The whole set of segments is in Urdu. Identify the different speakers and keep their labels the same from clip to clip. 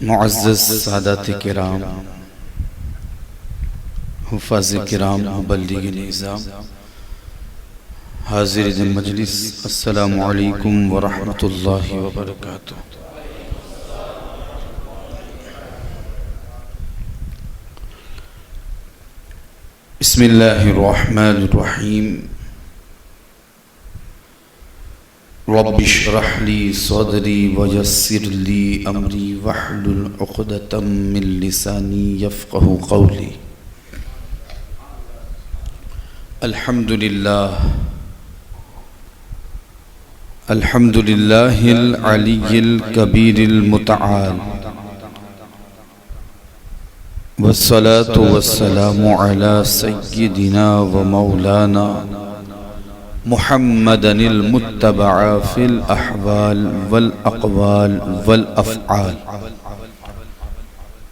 Speaker 1: معزز سادات کرام، حفاظ کرام، مبلغین نظام، حاضرین مجلس، السلام علیکم ورحمۃ اللہ وبرکاتہ۔ بسم اللہ الرحمن الرحیم۔ رب اشرح لی صدری ویسر لی امری واحلل عقدۃ من لسانی یفقهوا قولی۔ الحمد للہ العلی الکبیر المتعال، والصلاة والسلام علی سیدنا و مولانا محمد المتبع فی الاحوال والاقوال والافعال،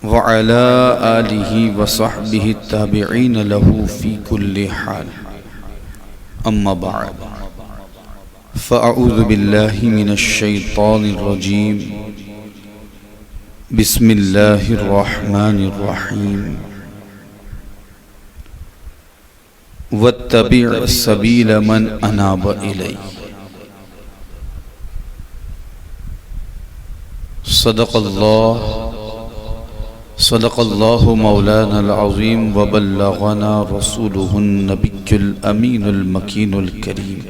Speaker 1: وعلى آلہ وصحبہ التابعین له فی کل حال، اما بعد، فاعوذ باللہ من الشیطان الرجیم، بسم اللہ الرحمن الرحیم۔ واتبع سبیل من اناب الی۔ صدق اللہ مولانا العظیم، وبلغنا رسولہ النبی الامین المکین الکریم،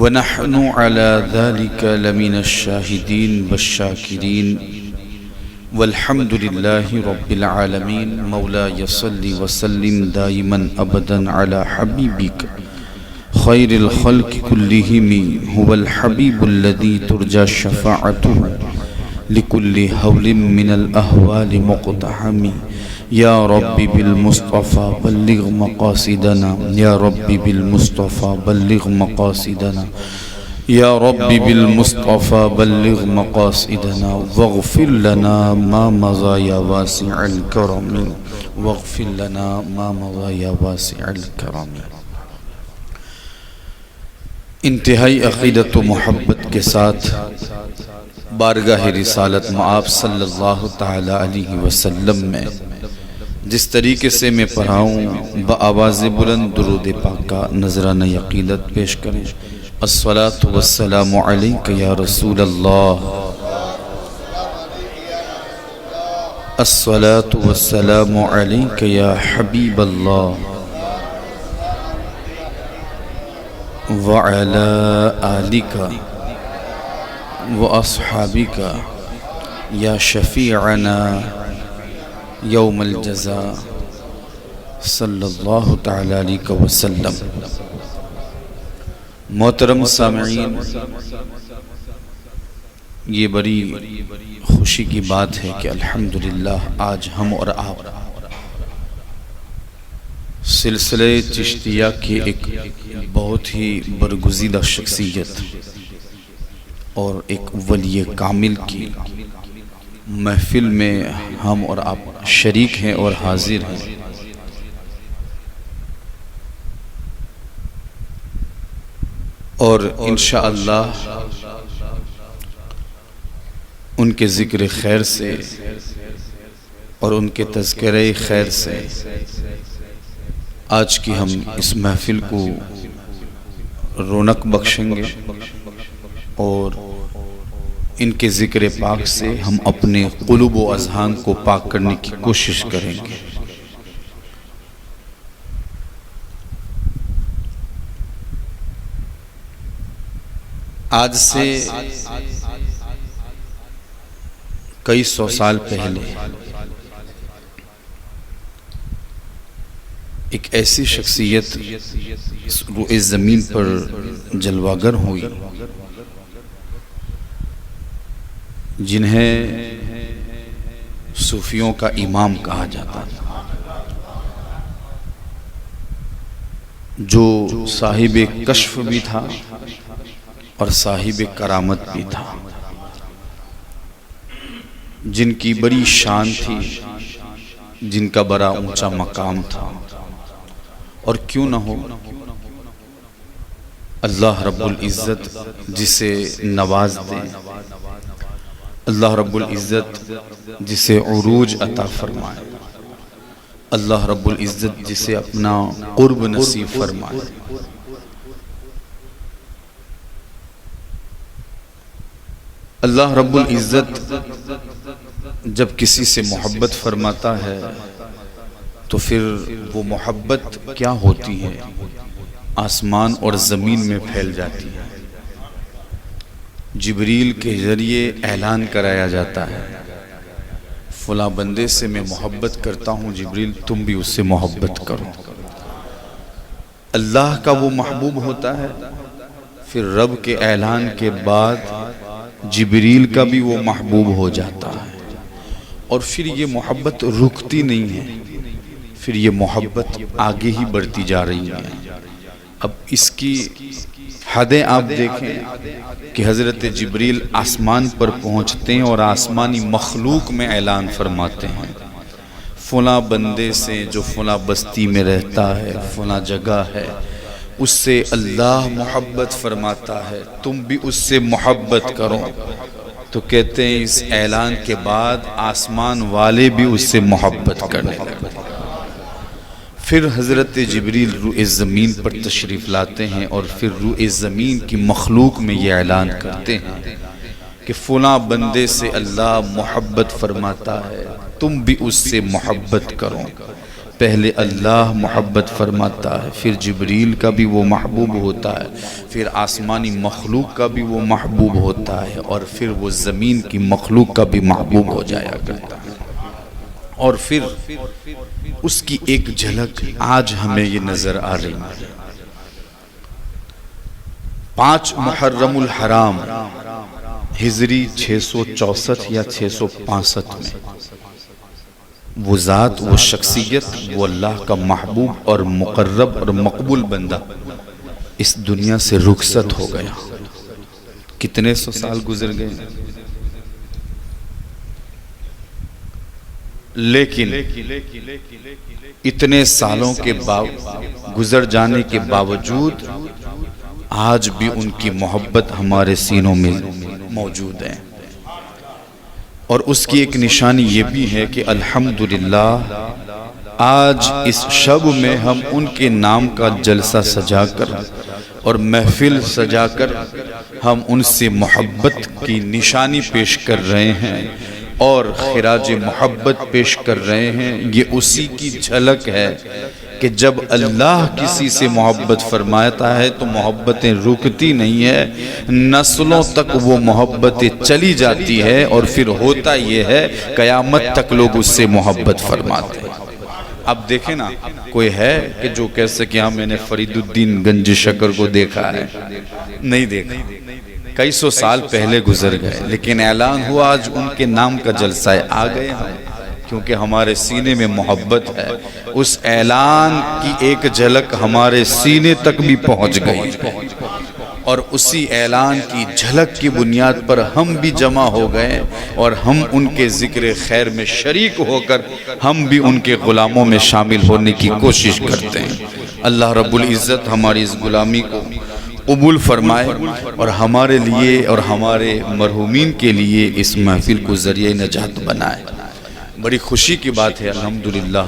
Speaker 1: ونحن على ذلك لمن الشاہدین والشاکرین، والحمد للہ رب العالمین۔ مولاي صل وسلم دائما ابدا على حبیبک خیر الخلق كلهم، هو الحبیب الذي ترجى شفاعته لكل حول من الاحوال مقتحم۔ یا رب بالمصطفى بلغ مقاصدنا، یا رب بالمصطفى بلغ مقاصدنا، یا رب بالمصطفى بلغ مقاصدنا، واغفر لنا ما مضى یا واسع الکرم، واغفر لنا ما مضى یا واسع الکرم۔ انتہائی عقیدت و محبت کے ساتھ بارگاہ رسالت مآب صلی اللہ تعالی علیہ وسلم میں جس طریقے سے میں پڑھاؤں، بآواز بلند درود پاک کا نذرانہ عقیدت پیش کریں۔ الصلاة والسلام علیک یا رسول اللہ، الصلاة والسلام علیک یا حبیب اللہ، وعلی آلک واصحابک یا شفیعنا یوم الجزاء، صلی اللہ تعالی علیہ وسلم۔ محترم سامعین، یہ بڑی خوشی کی بات ہے کہ الحمدللہ آج ہم اور آپ سلسلہ چشتیہ کے ایک بہت ہی برگزیدہ شخصیت اور ایک ولی کامل کی محفل میں ہم اور آپ شریک ہیں اور حاضر ہیں۔ اور انشاءاللہ ان کے ذکر خیر سے اور ان کے تذکرہ خیر سے آج کی ہم اس محفل کو رونق بخشیں گے، اور ان کے ذکر پاک سے ہم اپنے قلوب و اذہان کو پاک کرنے کی کوشش کریں گے۔ آج سے کئی سو سال پہلے ایک ایسی شخصیت روئے زمین پر جلوہ گر ہوئی جنہیں صوفیوں کا امام کہا جاتا تھا، جو صاحب کشف بھی تھا اور صاحب کرامت بھی تھا، جن کی بڑی شان تھی، جن کا بڑا اونچا مقام تھا۔ اور کیوں نہ ہو، اللہ رب العزت جسے نواز دے، اللہ رب العزت جسے عروج عطا فرمائے، اللہ رب العزت جسے اپنا قرب نصیب فرمائے۔ اللہ رب العزت جب کسی سے محبت فرماتا ہے تو پھر وہ محبت کیا ہوتی ہے؟ آسمان اور زمین میں پھیل جاتی ہے۔ جبریل کے ذریعے اعلان کرایا جاتا ہے، فلاں بندے سے میں محبت کرتا ہوں، جبریل تم بھی اس سے محبت کرو۔ اللہ کا وہ محبوب ہوتا ہے، پھر رب کے اعلان کے بعد جبریل کا بھی وہ محبوب ہو جاتا ہے، اور پھر یہ محبت رکتی نہیں ہے، پھر یہ محبت آگے ہی بڑھتی جا رہی ہے۔ اب اس کی حدیں آپ دیکھیں کہ حضرت جبریل آسمان پر پہنچتے ہیں اور آسمانی مخلوق میں اعلان فرماتے ہیں، فلاں بندے سے جو فلاں بستی میں رہتا ہے، فلاں جگہ ہے، اس سے اللہ محبت فرماتا ہے، تم بھی اس سے محبت کرو۔ تو کہتے ہیں اس اعلان کے بعد آسمان والے بھی اس سے محبت کرنے لگے۔ پھر حضرت جبریل روئے زمین پر تشریف لاتے ہیں اور پھر روئے زمین کی مخلوق میں یہ اعلان کرتے ہیں کہ فلاں بندے سے اللہ محبت فرماتا ہے، تم بھی اس سے محبت کرو۔ پہلے اللہ محبت فرماتا ہے، پھر جبریل کا بھی وہ محبوب ہوتا ہے، پھر آسمانی مخلوق کا بھی وہ محبوب ہوتا ہے، اور پھر وہ زمین کی مخلوق کا بھی محبوب ہو جایا کرتا ہے۔ اور پھر اس کی ایک جھلک آج ہمیں یہ نظر آ رہی ہے۔ 5 محرم الحرام ہجری 664 یا 665 میں وہ ذات، وہ شخصیت، وہ اللہ کا محبوب اور مقرب اور مقبول بندہ اس دنیا سے رخصت ہو گیا۔ کتنے سو سال گزر گئے، لیکن اتنے سالوں کے گزر جانے کے باوجود آج بھی ان کی محبت ہمارے سینوں میں موجود ہے۔ اور اس کی ایک نشانی یہ بھی ہے کہ الحمدللہ آج اس شب میں ہم ان کے نام کا جلسہ سجا کر اور محفل سجا کر ہم ان سے محبت کی نشانی پیش کر رہے ہیں اور خراج محبت پیش کر رہے ہیں۔ یہ اسی کی جھلک ہے کہ جب اللہ کسی سے محبت فرماتا ہے تو محبتیں رکتی نہیں ہے، نسلوں تک وہ محبتیں چلی جاتی ہے، اور پھر ہوتا یہ ہے قیامت تک لوگ اس سے محبت فرماتے ہیں۔ اب دیکھیں نا، کوئی ہے کہ جو کہہ سکے ہاں میں نے فرید الدین گنج شکر کو دیکھا ہے؟ نہیں دیکھا، کئی سو سال پہلے گزر گئے، لیکن اعلان ہوا آج ان کے نام کا جلسہ ہے، آ گئے ہم، کیونکہ ہمارے سینے میں محبت ہے۔ اس اعلان کی ایک جھلک ہمارے سینے تک بھی پہنچ گئی، اور اسی اعلان کی جھلک کی بنیاد پر ہم بھی جمع ہو گئے، اور ہم ان کے ذکر خیر میں شریک ہو کر ہم بھی ان کے غلاموں میں شامل ہونے کی کوشش کرتے ہیں۔ اللہ رب العزت ہماری اس غلامی کو قبول فرمائے اور ہمارے لیے اور ہمارے مرحومین کے لیے اس محفل کو ذریعہ نجات بنائے۔ بڑی خوشی کی بات ہے الحمدللہ،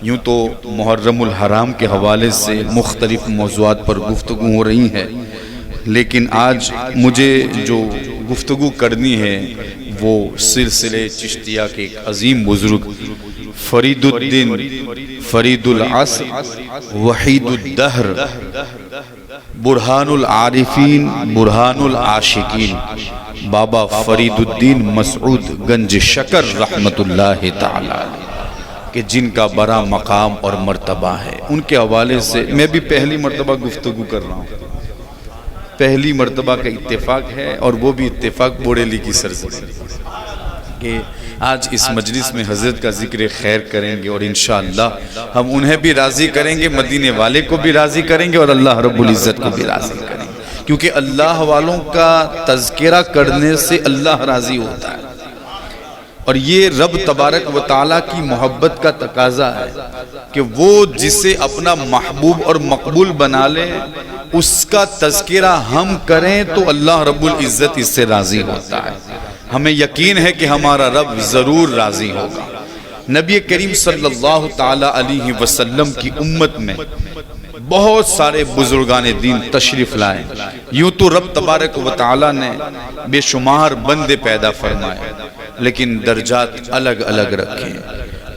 Speaker 1: یوں تو محرم الحرام کے حوالے سے مختلف موضوعات پر گفتگو ہو رہی ہے، لیکن آج مجھے جو گفتگو کرنی ہے وہ سلسلے چشتیہ کے ایک عظیم بزرگ فرید الدین، فرید العصر، وحید الدہر، برہان العارفین، برہان العاشقین، بابا فرید الدین مسعود گنج شکر رحمت اللہ تعالی، کہ جن کا بڑا مقام اور مرتبہ ہے، ان کے حوالے سے میں بھی پہلی مرتبہ گفتگو کر رہا ہوں۔ پہلی مرتبہ کا اتفاق ہے، اور وہ بھی اتفاق بوریلی کی سرزمین، کہ آج اس مجلس میں حضرت کا ذکر خیر کریں گے، اور انشاءاللہ ہم انہیں بھی راضی کریں گے، مدینے والے کو بھی راضی کریں گے، اور اللہ رب العزت کو بھی راضی کریں گے، کیونکہ اللہ والوں کا تذکرہ کرنے سے اللہ راضی ہوتا ہے، اور یہ رب تبارک و تعالیٰ کی محبت کا تقاضا ہے کہ وہ جسے اپنا محبوب اور مقبول بنا لے، اس کا تذکرہ ہم کریں تو اللہ رب العزت اس سے راضی ہوتا ہے۔ ہمیں یقین ہے کہ ہمارا رب ضرور راضی ہوگا۔ نبی کریم صلی اللہ تعالی علیہ وسلم کی امت میں بہت سارے بزرگان دین تشریف لائے، یوں تو رب تبارک و تعالی نے بے شمار بندے پیدا فرمائے، لیکن درجات الگ الگ رکھے۔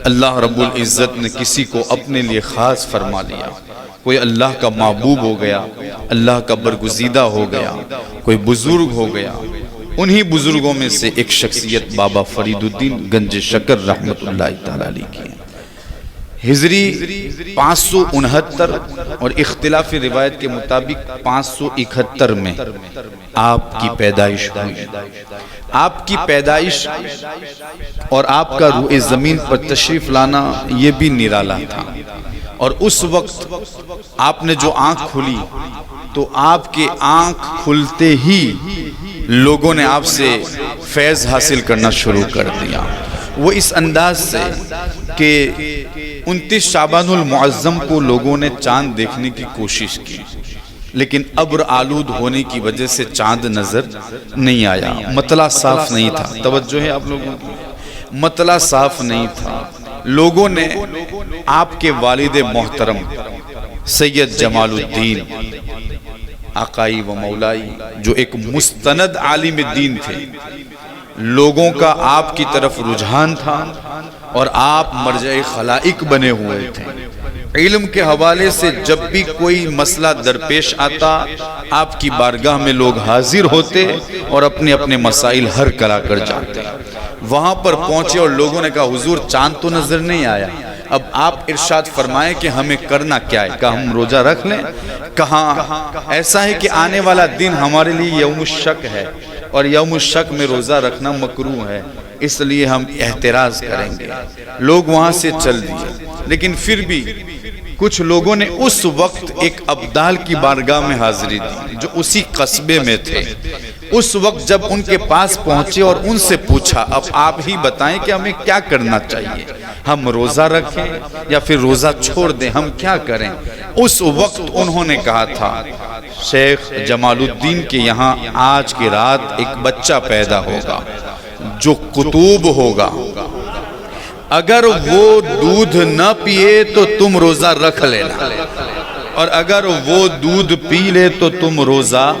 Speaker 1: اللہ رب العزت نے کسی کو اپنے لیے خاص فرما لیا، کوئی اللہ کا محبوب ہو گیا، اللہ کا برگزیدہ ہو گیا، کوئی بزرگ ہو گیا۔ انہی بزرگوں میں سے ایک شخصیت بابا فرید الدین گنج شکر رحمت اللہ تعالی علیہ کی ہے۔ ہجری 569 اور اختلافی روایت کے مطابق 571 میں آپ کی پیدائش ہوئی۔ آپ کی پیدائش اور آپ کا روئے زمین پر تشریف لانا یہ بھی نرالا تھا، اور اس وقت آپ نے جو آنکھ کھلی تو آپ کے آنکھ کھلتے ہی لوگوں نے آپ سے فیض حاصل کرنا شروع کر دیا۔ وہ اس انداز سے کہ 29 شعبان المعظم کو لوگوں نے چاند دیکھنے کی کوشش کی، لیکن ابر آلود ہونے کی وجہ سے چاند نظر نہیں آیا، مطلع صاف نہیں تھا۔ توجہ ہے آپ لوگوں کی، مطلع صاف نہیں تھا۔ لوگوں نے آپ کے والد محترم سید جمال الدین آقائی و مولائی، جو ایک مستند عالم دین تھے، لوگوں کا آپ کی طرف رجحان تھا اور آپ مرجع خلائق بنے ہوئے تھے۔ علم کے حوالے سے جب بھی کوئی مسئلہ درپیش آتا، آپ کی بارگاہ میں لوگ حاضر ہوتے اور اپنے اپنے مسائل حل کرا کر جاتے۔ وہاں پر پہنچے اور لوگوں نے کہا حضور چاند تو نظر نہیں آیا، اب آپ ارشاد فرمائیں کہ ہمیں کرنا کیا ہے؟ کہا ہم روزہ رکھ لیں؟ کہا ایسا ہے کہ آنے والا دن ہمارے لیے یوم الشک ہے، اور یوم الشک میں روزہ رکھنا مکروہ ہے، اس لیے ہم احتراز کریں گے۔ لوگ وہاں سے چل دیے، لیکن پھر بھی کچھ لوگوں نے اس وقت ایک ابدال کی بارگاہ میں حاضری دی جو اسی قصبے میں تھے۔ اس وقت جب ان کے پاس پہنچے اور ان سے پوچھا اب آپ ہی بتائیں کہ ہمیں کیا کرنا چاہیے، ہم روزہ رکھیں یا پھر روزہ چھوڑ دیں، ہم کیا کریں؟ اس وقت انہوں نے کہا تھا شیخ جمال الدین کے یہاں آج کی رات ایک بچہ پیدا ہوگا جو قطوب ہوگا، اگر وہ دودھ نہ پیے تو تم روزہ رکھ لینا، اور اگر وہ دودھ پی لے تو تم روزہ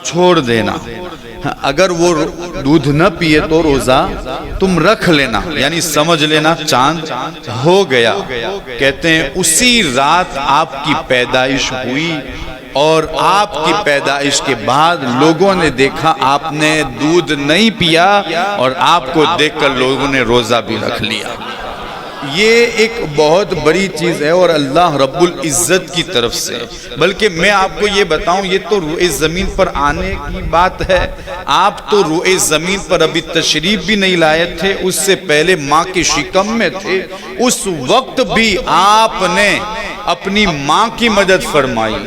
Speaker 1: چھوڑ دینا۔ اگر وہ دودھ نہ پیے تو روزہ تم رکھ لینا، یعنی سمجھ لینا چاند ہو گیا۔ کہتے ہیں اسی رات آپ کی پیدائش ہوئی، اور آپ کی پیدائش کے بعد لوگوں نے دیکھا آپ نے دودھ نہیں پیا، اور آپ کو دیکھ کر لوگوں نے روزہ بھی رکھ لیا۔ یہ ایک بہت بڑی چیز ہے اور اللہ رب العزت کی طرف سے، بلکہ میں آپ کو یہ بتاؤں یہ تو روئے زمین پر آنے کی بات ہے، آپ تو روئے زمین پر ابھی تشریف بھی نہیں لائے تھے، اس سے پہلے ماں کے شکم میں تھے، اس وقت بھی آپ نے اپنی ماں کی مدد فرمائی۔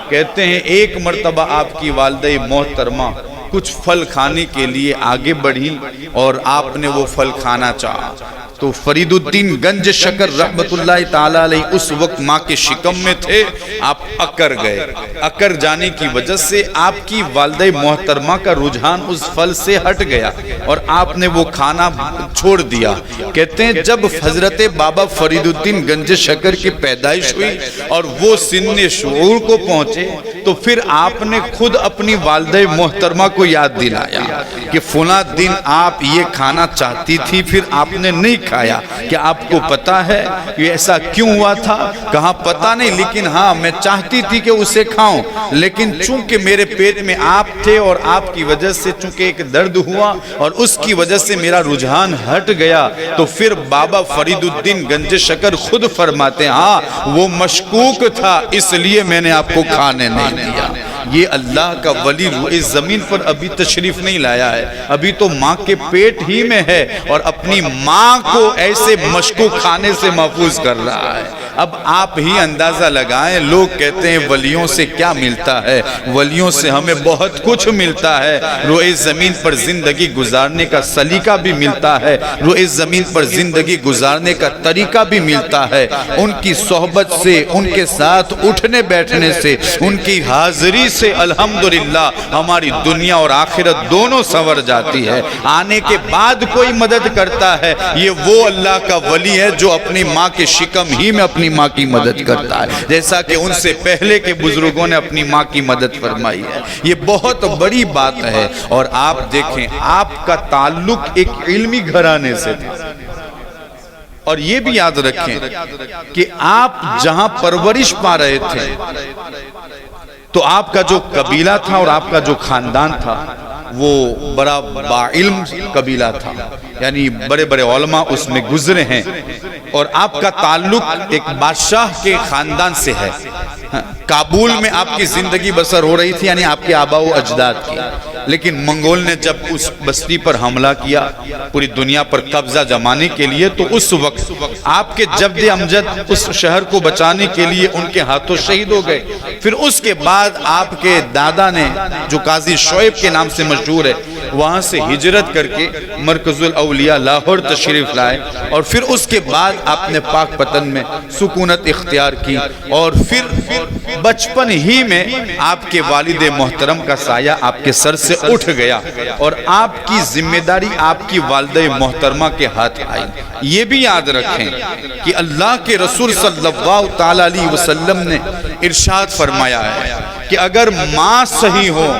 Speaker 1: کہتے ہیں ایک مرتبہ آپ کی والدہ محترمہ کچھ پھل کھانے کے لیے آگے بڑھی اور آپ نے وہ پھل کھانا چاہا، تو فرید الدین گنج شکر رحمت اللہ تعالی علیہ اس وقت ماں کے شکم میں تھے، آپ اکر گئے۔ اکر جانے کی وجہ سے آپ کی والدہ محترمہ کا رجحان اس پھل سے ہٹ گیا اور آپ نے وہ کھانا چھوڑ دیا۔ کہتے ہیں جب حضرت بابا فرید الدین گنج شکر کی پیدائش ہوئی اور وہ سن شعور کو پہنچے، تو پھر آپ نے خود اپنی والدہ محترمہ کو یاد دلایا کہ فلاں دن آپ یہ کھانا چاہتی تھی، پھر آپ نے نہیں کھایا، کیا آپ کو پتا ہے کہ ایسا کیوں ہوا تھا؟ کہا پتا نہیں، لیکن ہاں میں چاہتی تھی کہ اسے کھاؤں، لیکن چونکہ میرے پیٹ میں آپ تھے اور آپ کی وجہ سے چونکہ ایک درد ہوا اور اس کی وجہ سے میرا رجحان ہٹ گیا، تو پھر بابا فرید الدین گنج شکر خود فرماتے ہیں ہاں وہ مشکوک تھا، اس لیے میں نے آپ کو کھانے نہیں دیا۔ یہ اللہ کا ولی روئے زمین پر ابھی تشریف نہیں لایا ہے، ابھی تو ماں کے پیٹ ہی میں ہے اور اپنی ماں کو ایسے مشکوک کھانے سے محفوظ کر رہا ہے۔ اب آپ ہی اندازہ لگائیں، لوگ کہتے ہیں ولیوں سے کیا ملتا ہے؟ ولیوں سے ہمیں بہت کچھ ملتا ہے، روئے زمین پر زندگی گزارنے کا سلیقہ بھی ملتا ہے، روئے زمین پر زندگی گزارنے کا طریقہ بھی ملتا ہے۔ ان کی صحبت سے، ان کے ساتھ اٹھنے بیٹھنے سے، ان کی حاضری سے الحمدللہ ہماری دنیا اور آخرت دونوں سنور جاتی ہے۔ آنے کے بعد کوئی مدد کرتا ہے، یہ وہ اللہ کا ولی ہے جو اپنی ماں کے شکم ہی میں اپنی ماں کی مدد کرتا ہے، جیسا کہ ان سے پہلے کے بزرگوں نے اپنی ماں کی مدد فرمائی ہے۔ یہ بہت بڑی بات ہے۔ اور آپ دیکھیں، آپ کا تعلق ایک علمی گھرانے سے تھا، اور یہ بھی یاد رکھیں کہ آپ جہاں پرورش پا رہے تھے تو آپ کا جو قبیلہ تھا اور آپ کا جو خاندان تھا وہ بڑا باعلم قبیلہ تھا، یعنی بڑے بڑے علماء اس میں گزرے ہیں، اور آپ کا تعلق ایک بادشاہ کے خاندان سے ہے۔ کابل میں آپ کی زندگی بسر ہو رہی تھی، یعنی آپ کے آباء و اجداد کی، لیکن منگول نے جب اس بستی پر حملہ کیا پوری دنیا پر قبضہ جمانے کے لیے، تو اس وقت آپ کے جد امجد اس شہر کو بچانے کے لیے ان کے ہاتھوں شہید ہو گئے۔ پھر اس کے بعد آپ کے دادا نے، جو قاضی شعیب کے نام سے مشہور ہے، وہاں سے ہجرت کر کے مرکز الاولیاء لاہور تشریف لائے، اور پھر اس کے بعد آپ نے پاک پتن میں سکونت اختیار کی، اور پھر بچپن ہی میں آپ کے والد محترم کا سایہ آپ کے سر سے اٹھ گیا، اور آپ کی ذمہ داری آپ کی والدہ محترمہ کے ہاتھ آئی۔ یہ بھی یاد رکھیں کہ اللہ کے رسول صلی اللہ تعالیٰ علیہ وسلم نے ارشاد فرمایا ہے کہ اگر ماں صحیح ہو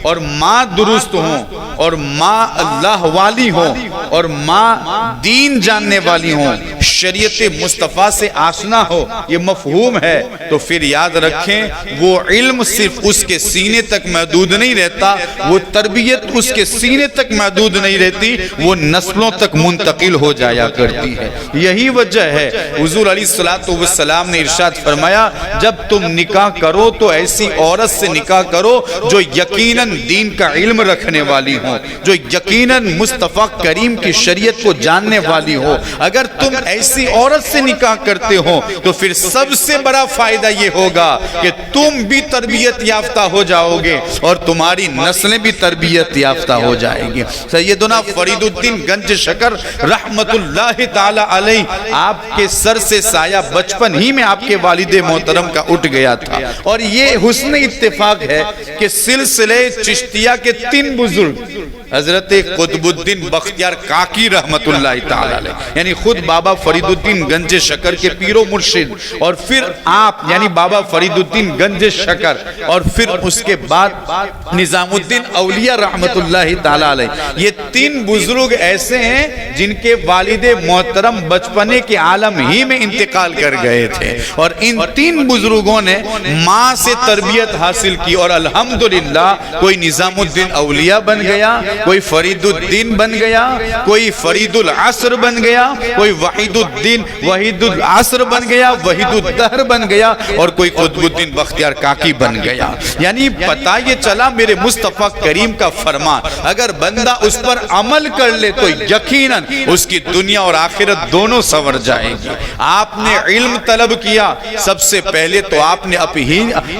Speaker 1: اور ماں درست ہوں اور ماں اللہ والی ہوں اور ماں دین جاننے والی ہوں، شریعت مصطفیٰ سے آشنا ہو، یہ مفہوم ہے، تو پھر یاد رکھیں وہ علم صرف اس کے سینے تک محدود نہیں رہتا، وہ تربیت اس کے سینے تک محدود نہیں رہتی، وہ نسلوں تک منتقل ہو جایا کرتی ہے۔ یہی وجہ ہے حضور علیہ السلام نے ارشاد فرمایا جب تم نکاح کرو تو ایسی عورت سے نکاح کرو جو یقیناً دین کا علم رکھنے والی ہو، جو یقیناً مصطفیٰ کریم کی شریعت کو جاننے والی ہو۔ اگر تم ایسی عورت سے نکاح کرتے ہو تو پھر سب سے بڑا فائدہ یہ ہوگا کہ تم بھی تربیت یافتہ ہو جاؤ گے اور تمہاری نسلیں بھی تربیت یافتہ ہو جائیں گی۔ سیدنا فرید الدین گنج شکر رحمت اللہ تعالی علیہ، آپ کے سر سے سایہ بچپن ہی میں آپ کے والد محترم کا اٹھ گیا تھا، اور یہ حسن اتفاق ہے کہ سلسلے چشتیہ کے 3 بزرگ حضرت قطب الدین بختیار کاکی رحمت اللہ تعالی علیہ، یعنی خود بابا فرید الدین گنج شکر کے پیر و مرشد، اور پھر آپ یعنی بابا فرید الدین گنج شکر، اور پھر اس کے بعد نظام الدین اولیاء رحمت اللہ تعالی علیہ، یہ 3 بزرگ ایسے ہیں جن کے والد محترم بچپنے کے عالم ہی میں انتقال کر گئے تھے، اور ان 3 بزرگوں نے ماں سے تربیت حاصل کی، اور الحمدللہ کوئی نظام الدین اولیاء بن گیا، کوئی فرید الدین بن گیا، کوئی فرید العصر بن گیا، کوئی وحید الدین وحید العصر بن گیا، وحید الدہر بن گیا، اور کوئی قطب الدین بختیار کاکی بن گیا۔ یعنی پتہ یہ چلا میرے مصطفیٰ کریم کا فرمان اگر بندہ اس پر عمل کر لے تو یقیناً اس کی دنیا اور آخرت دونوں سنور جائے گی۔ آپ نے علم طلب کیا، سب سے پہلے تو آپ نے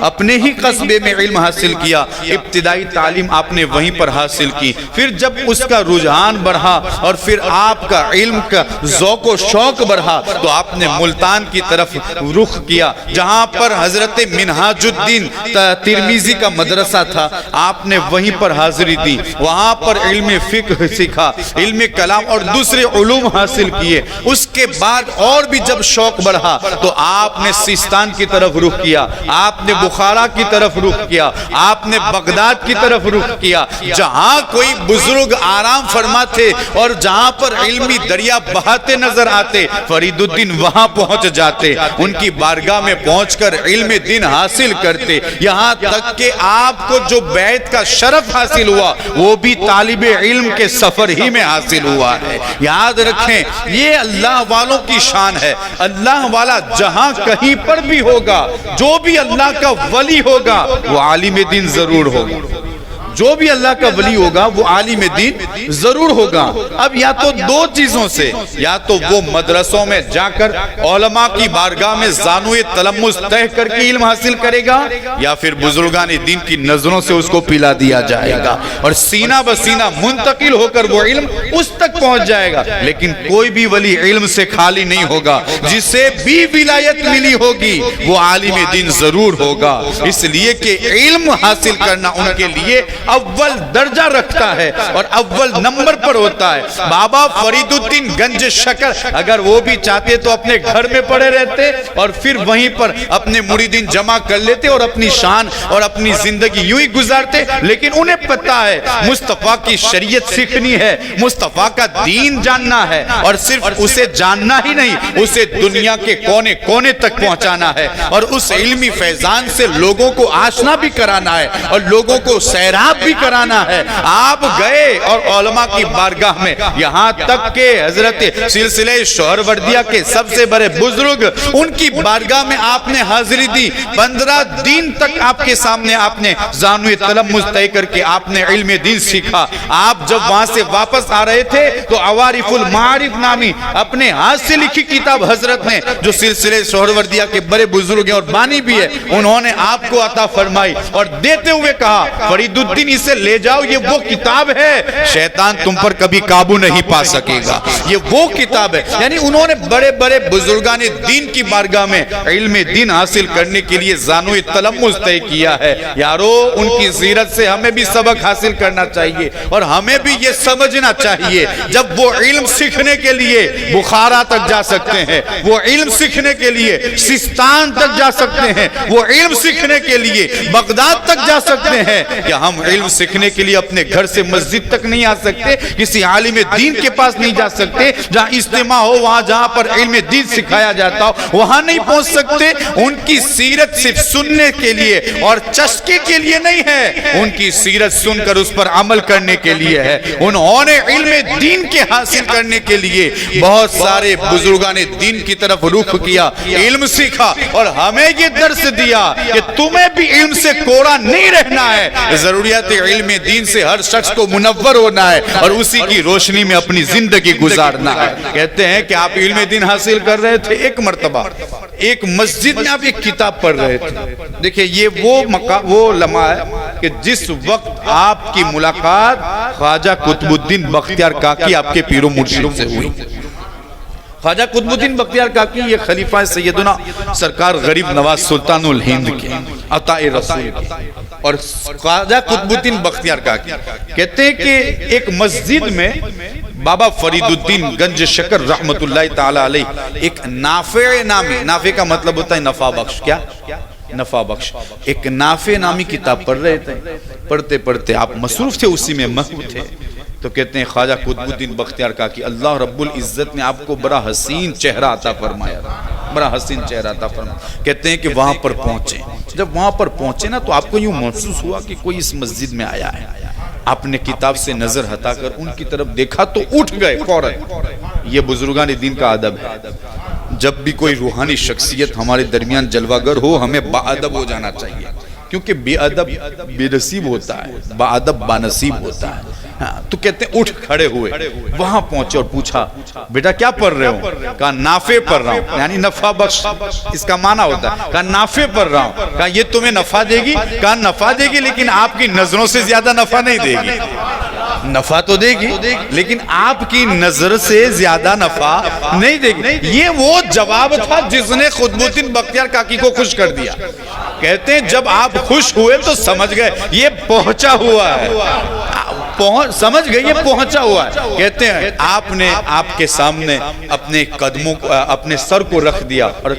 Speaker 1: اپنے ہی قصبے میں علم حاصل کیا، ابتدائی تعلیم آپ نے وہیں پر حاصل کی، پھر جب اس کا رجحان بڑھا اور پھر آپ کا علم کا ذوق و شوق بڑھا تو آپ نے ملتان کی طرف رخ کیا، جہاں پر حضرت منہاج الدین ترمذی کا مدرسہ تھا، آپ نے وہیں پر حاضری دی، وہاں پر علم فقہ سیکھا، علم کلام اور دوسرے علوم حاصل کیے۔ اس کے بعد اور بھی جب شوق بڑھا تو آپ نے سیستان کی طرف رخ کیا، آپ نے بخارا کی طرف رخ کیا، آپ نے بغداد کی طرف رخ کیا، جہاں کوئی بزرگ آرام فرماتے اور جہاں پر علمی دریا بہاتے نظر آتے فرید الدین وہاں پہنچ جاتے، ان کی بارگاہ میں پہنچ کر علم دین حاصل کرتے، یہاں تک کہ آپ کو جو بیعت کا شرف حاصل ہوا وہ بھی طالب علم کے سفر ہی میں حاصل ہوا ہے۔ یاد رکھیں یہ اللہ والوں کی شان ہے، اللہ والا جہاں کہیں پر بھی ہوگا، جو بھی اللہ کا ولی ہوگا وہ عالم دین ضرور ہوگا، جو بھی اللہ کا ولی ہوگا وہ عالم دین ضرور ہوگا۔ اب یا تو دو چیزوں سے، یا تو وہ مدرسوں میں جا کر علماء کی بارگاہ میں زانوئے تلمس طے کر کے علم حاصل کرے گا، یا پھر بزرگان دین کی نظروں سے اس کو پلا دیا جائے گا اور سینہ بسینہ منتقل ہو کر وہ علم اس تک پہنچ جائے گا۔ لیکن کوئی بھی ولی علم سے خالی نہیں ہوگا، جسے بھی ولایت ملی ہوگی وہ عالم دین ضرور ہوگا، اس لیے کہ علم حاصل کرنا ان کے لیے اول درجہ رکھتا ہے اور اول نمبر پر ہوتا ہے۔ بابا فرید الدین گنج شکر اگر وہ بھی چاہتے تو اپنے گھر میں پڑے رہتے اور پھر وہیں پر اپنے مریدین جمع کر لیتے اور اپنی شان اور اپنی زندگی یوں ہی گزارتے، لیکن انہیں پتہ ہے مصطفیٰ کی شریعت سیکھنی ہے، مصطفیٰ کا دین جاننا ہے، اور صرف اسے جاننا ہی نہیں، اسے دنیا کے کونے کونے تک پہنچانا ہے، اور اس علمی فیضان سے لوگوں کو آشنا بھی کرانا ہے اور لوگوں کو سیراب بھی کرانا ہے۔ آپ گئے اور علماء کی بارگاہ میں، یہاں تک کہ حضرت سلسلہ سہروردیہ کے سب سے بڑے بزرگ، ان کی بارگاہ میں آپ نے حاضری دی، 15 دن تک آپ کے سامنے آپ نے زانوئے تلمس طے کر کے آپ نے علم دین سیکھا۔ آپ جب وہاں سے واپس آ رہے تھے تو عوارف المعارف نامی اپنے ہاتھ سے لکھی کتاب حضرت نے، جو سلسلے سہروردیہ کے بڑے بزرگ ہیں اور بانی بھی ہے، انہوں نے آپ کو عطا فرمائی اور دیتے ہوئے کہا فرید الدین اسے لے جاؤ، یہ وہ کتاب ہے شیطان تم پر کبھی قابو نہیں پا سکے گا، یہ وہ کتاب ہے۔ یعنی انہوں نے بڑے بڑے بزرگان دین کی بارگاہ میں علم دین حاصل کرنے کے لیے زانوئے تلمس طے کیا ہے۔ یارو ان کی سیرت سے ہمیں بھی سبق حاصل کرنا چاہیے اور ہمیں بھی یہ سمجھنا چاہیے، جب وہ علم سیکھنے کے لیے بخارا تک جا سکتے ہیں، وہ علم سیکھنے کے لیے سستان تک جا سکتے ہیں، وہ علم سیکھنے کے لیے بغداد تک جا سکتے ہیں، کہ ہم علم سیکھنے کے لیے اپنے گھر سے مسجد تک نہیں آ سکتے، کسی عالم دین کے پاس نہیں جا سکتے، جہاں اجتماع ہو وہاں جہاں پر علم دین سکھایا جاتا ہو وہاں نہیں پہنچ سکتے۔ ان کی سیرت صرف سننے کے لیے اور چسکے کے لیے نہیں ہے، ان کی سیرت سن کر اس پر عمل کرنے کے لیے ہے۔ انہوں نے علم دین کے حاصل کرنے کے لیے بہت سارے بزرگان دین کی طرف رخ کیا، علم سیکھا اور ہمیں یہ درس دیا کہ تمہیں بھی علم سے کوڑا نہیں رہنا ہے، ضروریات علم دین سے ہر شخص کو منور ہونا ہے اور اسی کی روشنی میں اپنی زندگی گزارنا ہے۔ کہتے ہیں کہ آپ علم دین حاصل کر رہے تھے، ایک مرتبہ ایک مسجد میں آپ ایک کتاب پڑھ رہے تھے۔ دیکھیں یہ وہ لمحہ ہے کہ جس وقت آپ کی ملاقات خواجہ قطب الدین بختیار کاکی آپ کے پیر و مرشد سے ہوئی۔ خواجہ قطب الدین بختیار کاکی یہ خلیفہ سیدنا سرکار غریب نواز سلطان الہند کے عطا رسول کے، اور خواجہ قطب الدین بختیار کاکی کہتے ہیں کہ ایک مسجد میں بابا فرید الدین گنج شکر رحمت اللہ تعالی علیہ ایک نافع نامی، نافع کا مطلب ہوتا ہے نفع بخش، کیا نفع بخش، ایک نافع نامی کتاب پڑھ رہے تھے۔ پڑھتے پڑھتے آپ مصروف تھے، اسی میں محو تھے، تو کہتے ہیں خواجہ قطب الدین بختیار کاکی اللہ رب العزت نے آپ کو بڑا حسین چہرہ عطا فرمایا، بڑا حسین چہرہ عطا فرمایا۔ کہتے ہیں کہ وہاں پر پہنچے، جب وہاں پر پہنچے نا تو آپ کو یوں محسوس ہوا کہ کوئی اس مسجد میں آیا ہے۔ آپ نے کتاب سے نظر ہٹا کر ان کی طرف دیکھا تو اٹھ گئے فوراً۔ یہ بزرگان دین کا ادب ہے، جب بھی کوئی روحانی شخصیت ہمارے درمیان جلوہ گر ہو ہمیں باادب ہو جانا چاہیے، کیونکہ بے ادب بے نصیب ہوتا ہے، باادب بانصیب ہوتا ہے۔ تو کہتے ہیں اٹھ کھڑے ہوئے، وہاں پہنچے اور پوچھا بیٹا کیا پڑھ رہے ہوں؟ کہا نافع پڑھ رہا ہوں، یعنی نفع بخش اس کا معنی ہوتا ہے۔ کہا نافع پڑھ رہا ہوں، کہا یہ تمہیں نفع دے گی؟ کہا نفع دے گی لیکن آپ کی نظروں سے زیادہ نفع نہیں دے گی، نفع تو دے گی لیکن آپ کی نظر سے زیادہ نفع نہیں دے گی۔ یہ وہ جواب تھا جس نے قطب الدین بختیار کاکی کو خوش کر دیا۔ کہتے ہیں جب آپ خوش ہوئے تو سمجھ گئے یہ پہنچا ہوا ہے، سمجھ گئے یہ پہنچا ہوا ہے۔ کہتے ہیں آپ نے آپ کے سامنے اپنے قدموں اپنے سر کو رکھ دیا اور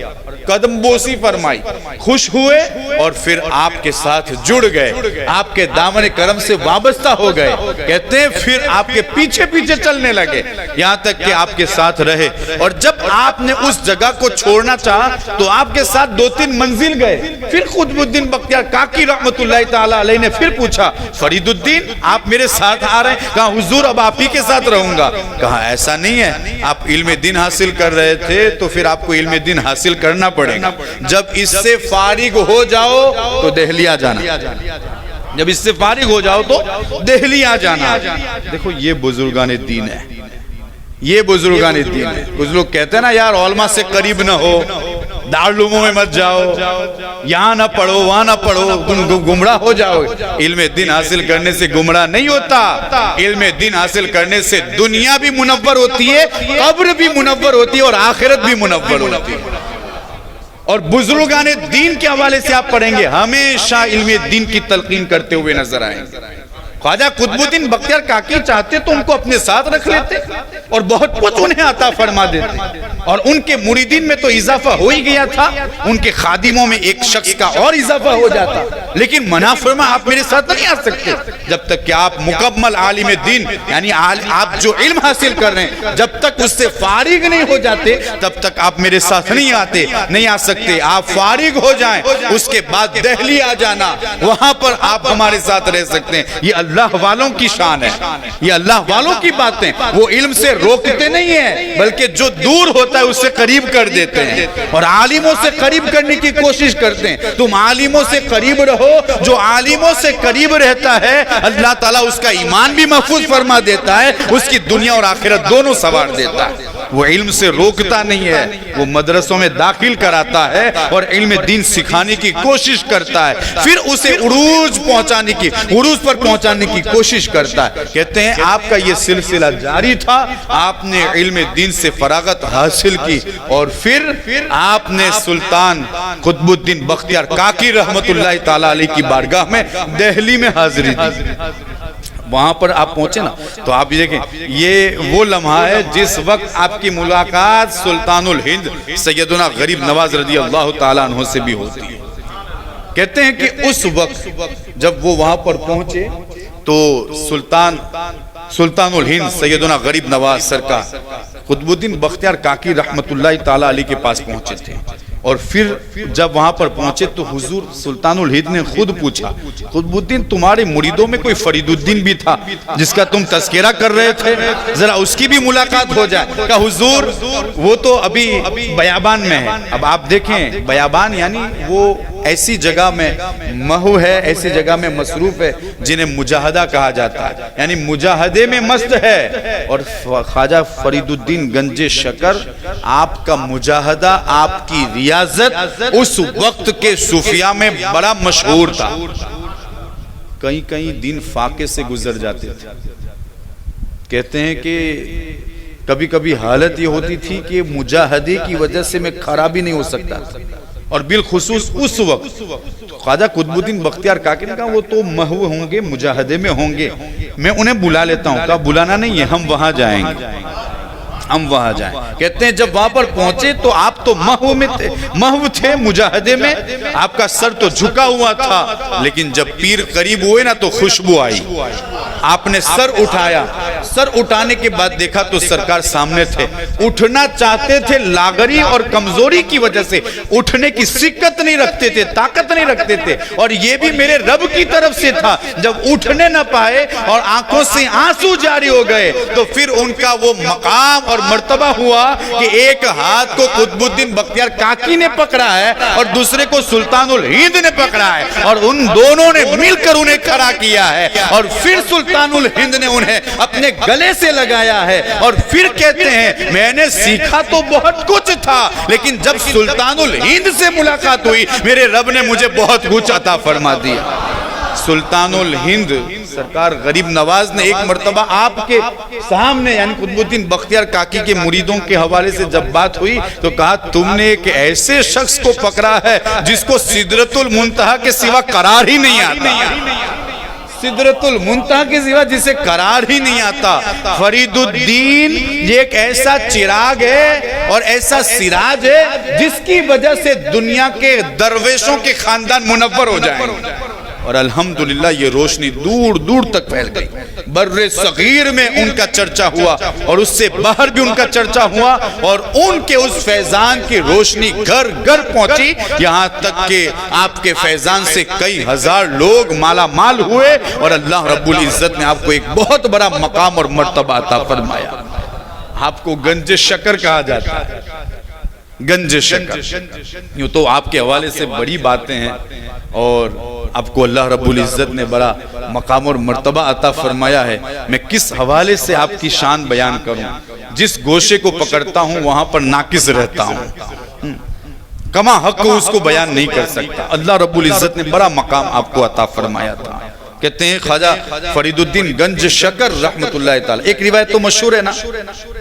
Speaker 1: قدم بوسی فرمائی، خوش ہوئے اور پھر آپ کے ساتھ جڑ گئے، آپ کے دامن کرم سے وابستہ ہو گئے۔ کہتے ہیں پھر آپ کے پیچھے پیچھے چلنے لگے یہاں تک کہ آپ کے ساتھ رہے، اور جب آپ نے اس جگہ کو چھوڑنا چاہا تو آپ کے ساتھ 2-3 منزل گئے۔ پھر قطب الدین بختیار کاکی رحمت اللہ تعالی علیہ نے پھر پوچھا فرید الدین آپ میرے ساتھ آ رہے ہیں؟ کہا حضور اب آپ ہی کے ساتھ رہوں گا۔ کہا ایسا نہیں ہے، آپ علم دین حاصل کر رہے تھے تو پھر آپ کو علم دین حاصل کرنا پڑے گا، جب اس سے فارغ ہو جاؤ تو دہلی آ جانا۔ جب اس سے فارغ ہو جاؤ تو دہلی آ جانا. دیکھو یہ بزرگان دین ہے, یہ بزرگان دین ہے. کچھ لوگ کہتے ہیں نا یار علماء سے قریب نہ ہو, دارالعلوموں میں مت جاؤ, یہاں نہ پڑھو وہاں نہ پڑھو, تم گمراہ ہو جاؤ. علم دین حاصل کرنے سے گمراہ نہیں ہوتا. علم دین حاصل کرنے سے دنیا بھی منور ہوتی ہے, قبر بھی منور ہوتی ہے, اور آخرت بھی منور ہوتی ہے. اور بزرگان دین کے حوالے سے آپ پڑھیں گے ہمیشہ علم دین کی تلقین کرتے ہوئے نظر آئیں گے. خواجہ قطب الدین بختیار کاکی چاہتے تو ان کو اپنے ساتھ رکھ لیتے اور بہت کچھ انہیں عطا فرما دیتے, اور ان کے مریدین میں تو اضافہ ہو ہی گیا تھا, ان کے خادموں میں ایک شخص کا اور اضافہ ہو جاتا. لیکن منع فرما آپ میرے ساتھ نہیں آ سکتے جب تک کہ آپ مکمل عالم دین, یعنی آپ جو علم حاصل کر رہے ہیں, جب تک اس سے فارغ نہیں ہو جاتے تب تک آپ میرے ساتھ نہیں آ سکتے. آپ فارغ ہو جائیں اس کے بعد دہلی آ جانا, وہاں پر آپ ہمارے ساتھ رہ سکتے ہیں. یہ اللہ والوں کی شان ہے, یہ اللہ والوں کی باتیں. وہ علم سے روکتے نہیں ہیں بلکہ جو دور ہوتا ہے اس سے قریب کر دیتے ہیں, اور عالموں سے قریب کرنے کی کوشش کرتے ہیں. تم عالموں سے قریب رہو, جو عالموں سے قریب رہتا ہے اللہ تعالیٰ اس کا ایمان بھی محفوظ فرما دیتا ہے, اس کی دنیا اور آخرت دونوں سنوار دیتا ہے. وہ علم سے روکتا نہیں ہے, وہ مدرسوں میں داخل کراتا ہے اور علم دین سکھانے کی کوشش کرتا ہے, پھر اسے عروج پر پہنچانے کی کوشش کرتا ہے. کہتے ہیں آپ کا یہ سلسلہ جاری تھا, آپ نے علم دین سے فراغت حاصل کی, اور پھر آپ نے سلطان قطب الدین بختیار کاکی رحمت اللہ تعالی علیہ کی بارگاہ میں دہلی میں حاضری دی. وہاں پر آپ پہنچے نا تو آپ یہ دیکھیں, یہ وہ لمحہ ہے جس وقت آپ کی ملاقات سلطان الہند سیدنا غریب نواز رضی اللہ تعالیٰ عنہ سے بھی ہوتی ہے. کہتے ہیں کہ اس وقت جب وہ وہاں پر پہنچے تو سلطان الہند سیدنا غریب نواز سرکار قطب الدین بختیار کاکی رحمت اللہ تعالیٰ علیہ کے پاس پہنچے تھے. اور پھر جب وہاں پر پہنچے تو حضور سلطان الہند نے خود پوچھا, قطب الدین تمہارے مریدوں میں کوئی فرید الدین بھی تھا جس کا تم تذکرہ کر رہے تھے, ذرا اس کی بھی ملاقات ہو جائے. کہا حضور وہ تو ابھی بیابان میں ہے. اب آپ دیکھیں بیابان یعنی وہ ایسی جگہ میں محو ہے, ایسی جگہ میں مصروف ہے جنہیں مجاہدہ کہا جاتا ہے, یعنی مجاہدے میں مست ہے. اور خواجہ فرید الدین گنج شکر, آپ کا مجاہدہ, آپ کی ریاضت اس وقت کے صوفیاء میں بڑا مشہور تھا. کئی دن فاقے سے گزر جاتے تھے. کہتے ہیں کہ کبھی کبھی حالت یہ ہوتی تھی کہ مجاہدے کی وجہ سے میں کھڑا بھی نہیں ہو سکتا تھا, اور بالخصوص اس وقت خواجہ قطب الدین بختیار کاکی نے کہا وہ تو محو ہوں گے, مجاہدے میں ہوں گے, میں انہیں بلا لیتا ہوں. کہا بلانا نہیں ہے, ہم وہاں جائیں گے, ہم وہاں جائیں. کہتے ہیں جب وہاں پر پہنچے تو آپ تو محو تھے مجاہدے میں, آپ کا سر تو جھکا ہوا تھا, لیکن جب پیر قریب ہوئے نا تو خوشبو آئی. آپ نے سر اٹھایا, سر اٹھانے کے بعد دیکھا تو سرکار سامنے تھے. اٹھنا چاہتے تھے, لاغری اور کمزوری کی وجہ سے اٹھنے کی سکت نہیں رکھتے تھے, طاقت نہیں رکھتے تھے, اور یہ بھی میرے رب کی طرف سے تھا. جب اٹھنے نہ پائے اور آنکھوں سے آنسو جاری ہو گئے تو پھر ان کا وہ مقام اور مرتبہ ہوا کہ ایک ہاتھ کو قطب الدین بختیار کاکی نے پکڑا ہے اور دوسرے کو سلطان الہند نے پکڑا ہے, اور ان دونوں نے مل کر انہیں کھڑا کیا ہے, اور پھر سلطان الہند نے انہیں اپنے گلے سے لگایا ہے. اور پھر کہتے ہیں میں نے سیکھا تو بہت کچھ تھا, لیکن جب سلطان الہند سے ملاقات ہوئی میرے رب نے مجھے بہت کچھ عطا فرما دیا. سلطان الہند سرکار غریب نواز نے ایک مرتبہ آپ کے سامنے یعنی قطب الدین بختیار کاکی کے مریدوں کے حوالے سے جب بات ہوئی تو کہا تم نے ایک ایسے شخص کو پکڑا ہے جس کو سدرۃ المنتہا کے سوا قرار ہی نہیں آتا. سدرۃ المنتہا کے سوا جسے قرار ہی نہیں آتا. فرید الدین یہ ایک ایسا چراغ ہے اور ایسا سراج ہے جس کی وجہ سے دنیا کے درویشوں کے خاندان منور ہو جائیں, اور الحمدللہ یہ روشنی دور دور تک پھیل گئی. بر صغیر میں ان کا چرچا ہوا اور اس سے باہر بھی ان کا چرچا ہوا, اور ان کے اس فیضان کی روشنی گھر گھر پہنچی, یہاں تک کہ آپ کے فیضان سے کئی ہزار لوگ مالا مال ہوئے, اور اللہ رب العزت نے آپ کو ایک بہت بڑا مقام اور مرتبہ عطا فرمایا. آپ کو گنج شکر کہا جاتا ہے, گنج شکر. یوں تو آپ کے حوالے سے بڑی باتیں ہیں اور آپ کو اللہ رب العزت نے بڑا مقام اور مرتبہ عطا فرمایا ہے. میں کس حوالے سے آپ کی شان بیان کروں؟ جس گوشے کو پکڑتا ہوں وہاں پر ناقص رہتا ہوں، کما حق کو اس کو بیان نہیں کر سکتا. اللہ رب العزت نے بڑا مقام آپ کو عطا فرمایا تھا. کہتے ہیں خواجہ فرید الدین گنج شکر رحمت اللہ تعالی. ایک روایت تو مشہور ہے نا،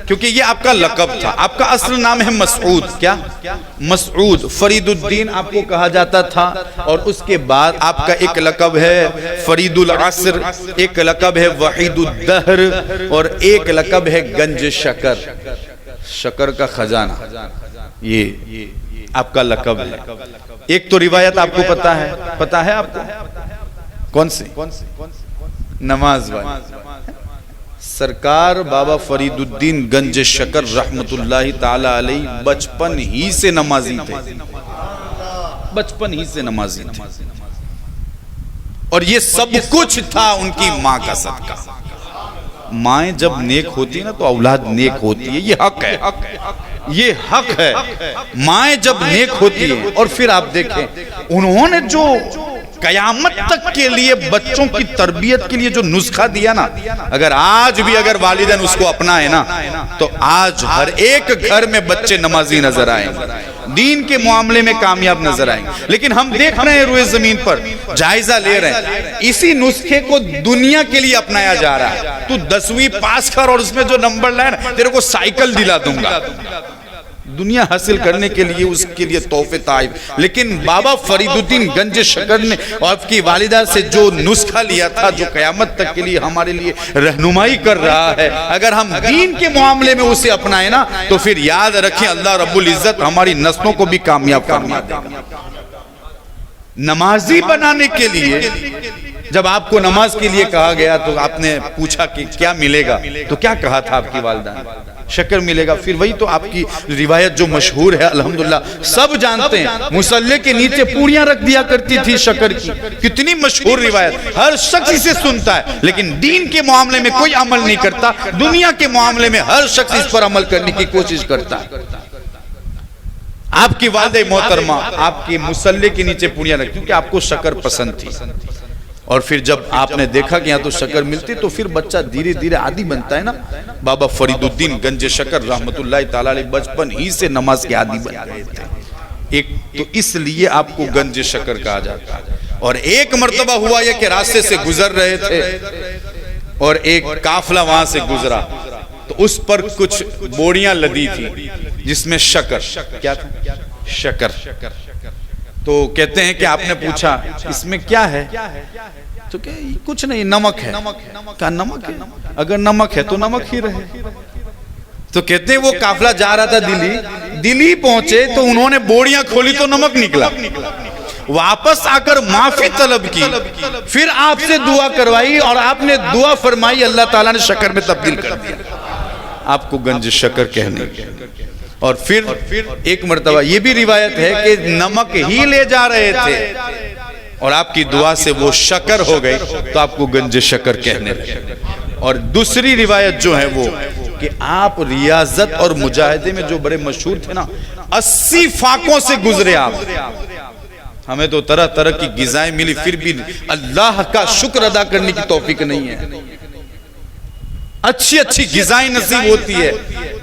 Speaker 1: کیونکہ یہ آپ کا لقب تھا. آپ کا اصل نام ہے مسعود. کیا؟ مسعود. فرید الدین آپ کو کہا جاتا تھا، اور اس کے بعد آپ کا ایک لقب ہے فرید العصر، ایک لقب ہے وحید الدہر، اور ایک لقب ہے گنج شکر، شکر کا خزانہ. یہ آپ کا لقب ہے. ایک تو روایت آپ کو پتا ہے آپ کو کون سی؟ نماز والی. سرکار بابا فرید الدین گنج شکر رحمت اللہ تعالی علیہ بچپن ہی سے نمازی تھے، بچپن ہی سے نمازی تھے، اور یہ سب کچھ تھا ان کی ماں کا صدقہ. مائیں جب نیک ہوتی نا تو اولاد نیک ہوتی ہے، یہ حق ہے، یہ حق ہے. مائیں جب نیک ہوتی ہے، اور پھر آپ دیکھیں انہوں نے جو قیامت تک کے لیے بچوں کی تربیت کے لیے جو نسخہ دیا نا، اگر آج بھی اگر والدین اس کو اپنائے نا تو آج ہر ایک گھر میں بچے نمازی نظر آئیں گے، دین کے معاملے میں کامیاب نظر آئیں گے. لیکن ہم دیکھ رہے ہیں روئے زمین پر جائزہ لے رہے ہیں، اسی نسخے کو دنیا کے لیے اپنایا جا رہا ہے. تو 10ویں پاس کر اور اس میں جو نمبر لائے نا، تیرے کو سائیکل دلا دوں گا. دنیا حاصل کرنے کے لیے اس کے لیے تحفے طائب. لیکن بابا فرید الدین گنج شکر نے اور آپ کی والدہ سے جو نسخہ لیا تھا، جو قیامت تک کے لیے ہمارے لیے رہنمائی کر رہا ہے، اگر ہم دین کے معاملے میں اسے اپنائیں نا تو پھر یاد رکھیں اللہ رب العزت ہماری نسلوں کو بھی کامیاب فرما دے گا. نمازی بنانے کے لیے جب آپ کو نماز کے لیے کہا گیا تو آپ نے پوچھا کہ کیا ملے گا، تو کیا کہا تھا آپ کی والدہ نے؟ شکر ملے گا. پھر وہی تو آپ کی روایت جو مشہور ہے الحمدللہ سب جانتے ہیں، مصلی کے نیچے پوریاں رکھ دیا کرتی تھی شکر کی. کتنی مشہور روایت، ہر شخص اسے سنتا ہے لیکن دین کے معاملے میں کوئی عمل نہیں کرتا. دنیا کے معاملے میں ہر شخص اس پر عمل کرنے کی کوشش کرتا ہے. آپ کی والدہ محترمہ آپ کی مصلی کے نیچے پوریاں رکھ، کیونکہ آپ کو شکر پسند تھی. اور پھر جب آپ نے دیکھا کہ یہاں تو شکر ملتی تو پھر بچہ دھیرے دھیرے عادی بنتا ہے نا. بابا فرید الدین گنج شکر رحمت اللہ تعالی علیہ بچپن ہی سے نماز کے عادی بن گئے تھے. ایک تو اس لیے آپ کو گنج شکر کہا جاتا ہے. اور ایک مرتبہ ہوا یہ کہ راستے سے گزر رہے تھے اور ایک قافلہ وہاں سے گزرا تو اس پر کچھ بوریاں لدی تھی جس میں شکر، کیا تھا؟ شکر. تو کہتے ہیں کہ آپ نے پوچھا اس میں کیا ہے؟ تو کہ کچھ نہیں، نمک ہے. کہا نمک ہے؟ اگر نمک ہے تو نمک ہی رہے. تو کہتے ہیں وہ قافلہ جا رہا تھا دلی پہنچے تو انہوں نے بوریاں کھولی تو نمک نکلا. واپس آ کر معافی طلب کی، پھر آپ سے دعا کروائی اور آپ نے دعا فرمائی، اللہ تعالیٰ نے شکر میں تبدیل کر دیا. آپ کو گنج شکر کہنے کے. اور پھر ایک مرتبہ یہ بھی روایت ہے کہ نمک ہی لے جا رہے تھے اور آپ کی دعا سے وہ شکر ہو گئی تو آپ کو گنج شکر کہنے لگے. اور دوسری روایت جو ہے وہ کہ آپ ریاضت اور مجاہدے میں جو بڑے مشہور تھے نا، 80 فاقوں سے گزرے آپ. ہمیں تو طرح طرح کی غذائیں ملی پھر بھی اللہ کا شکر ادا کرنے کی توفیق نہیں ہے. اچھی اچھی غذائیں نصیب ہوتی ہے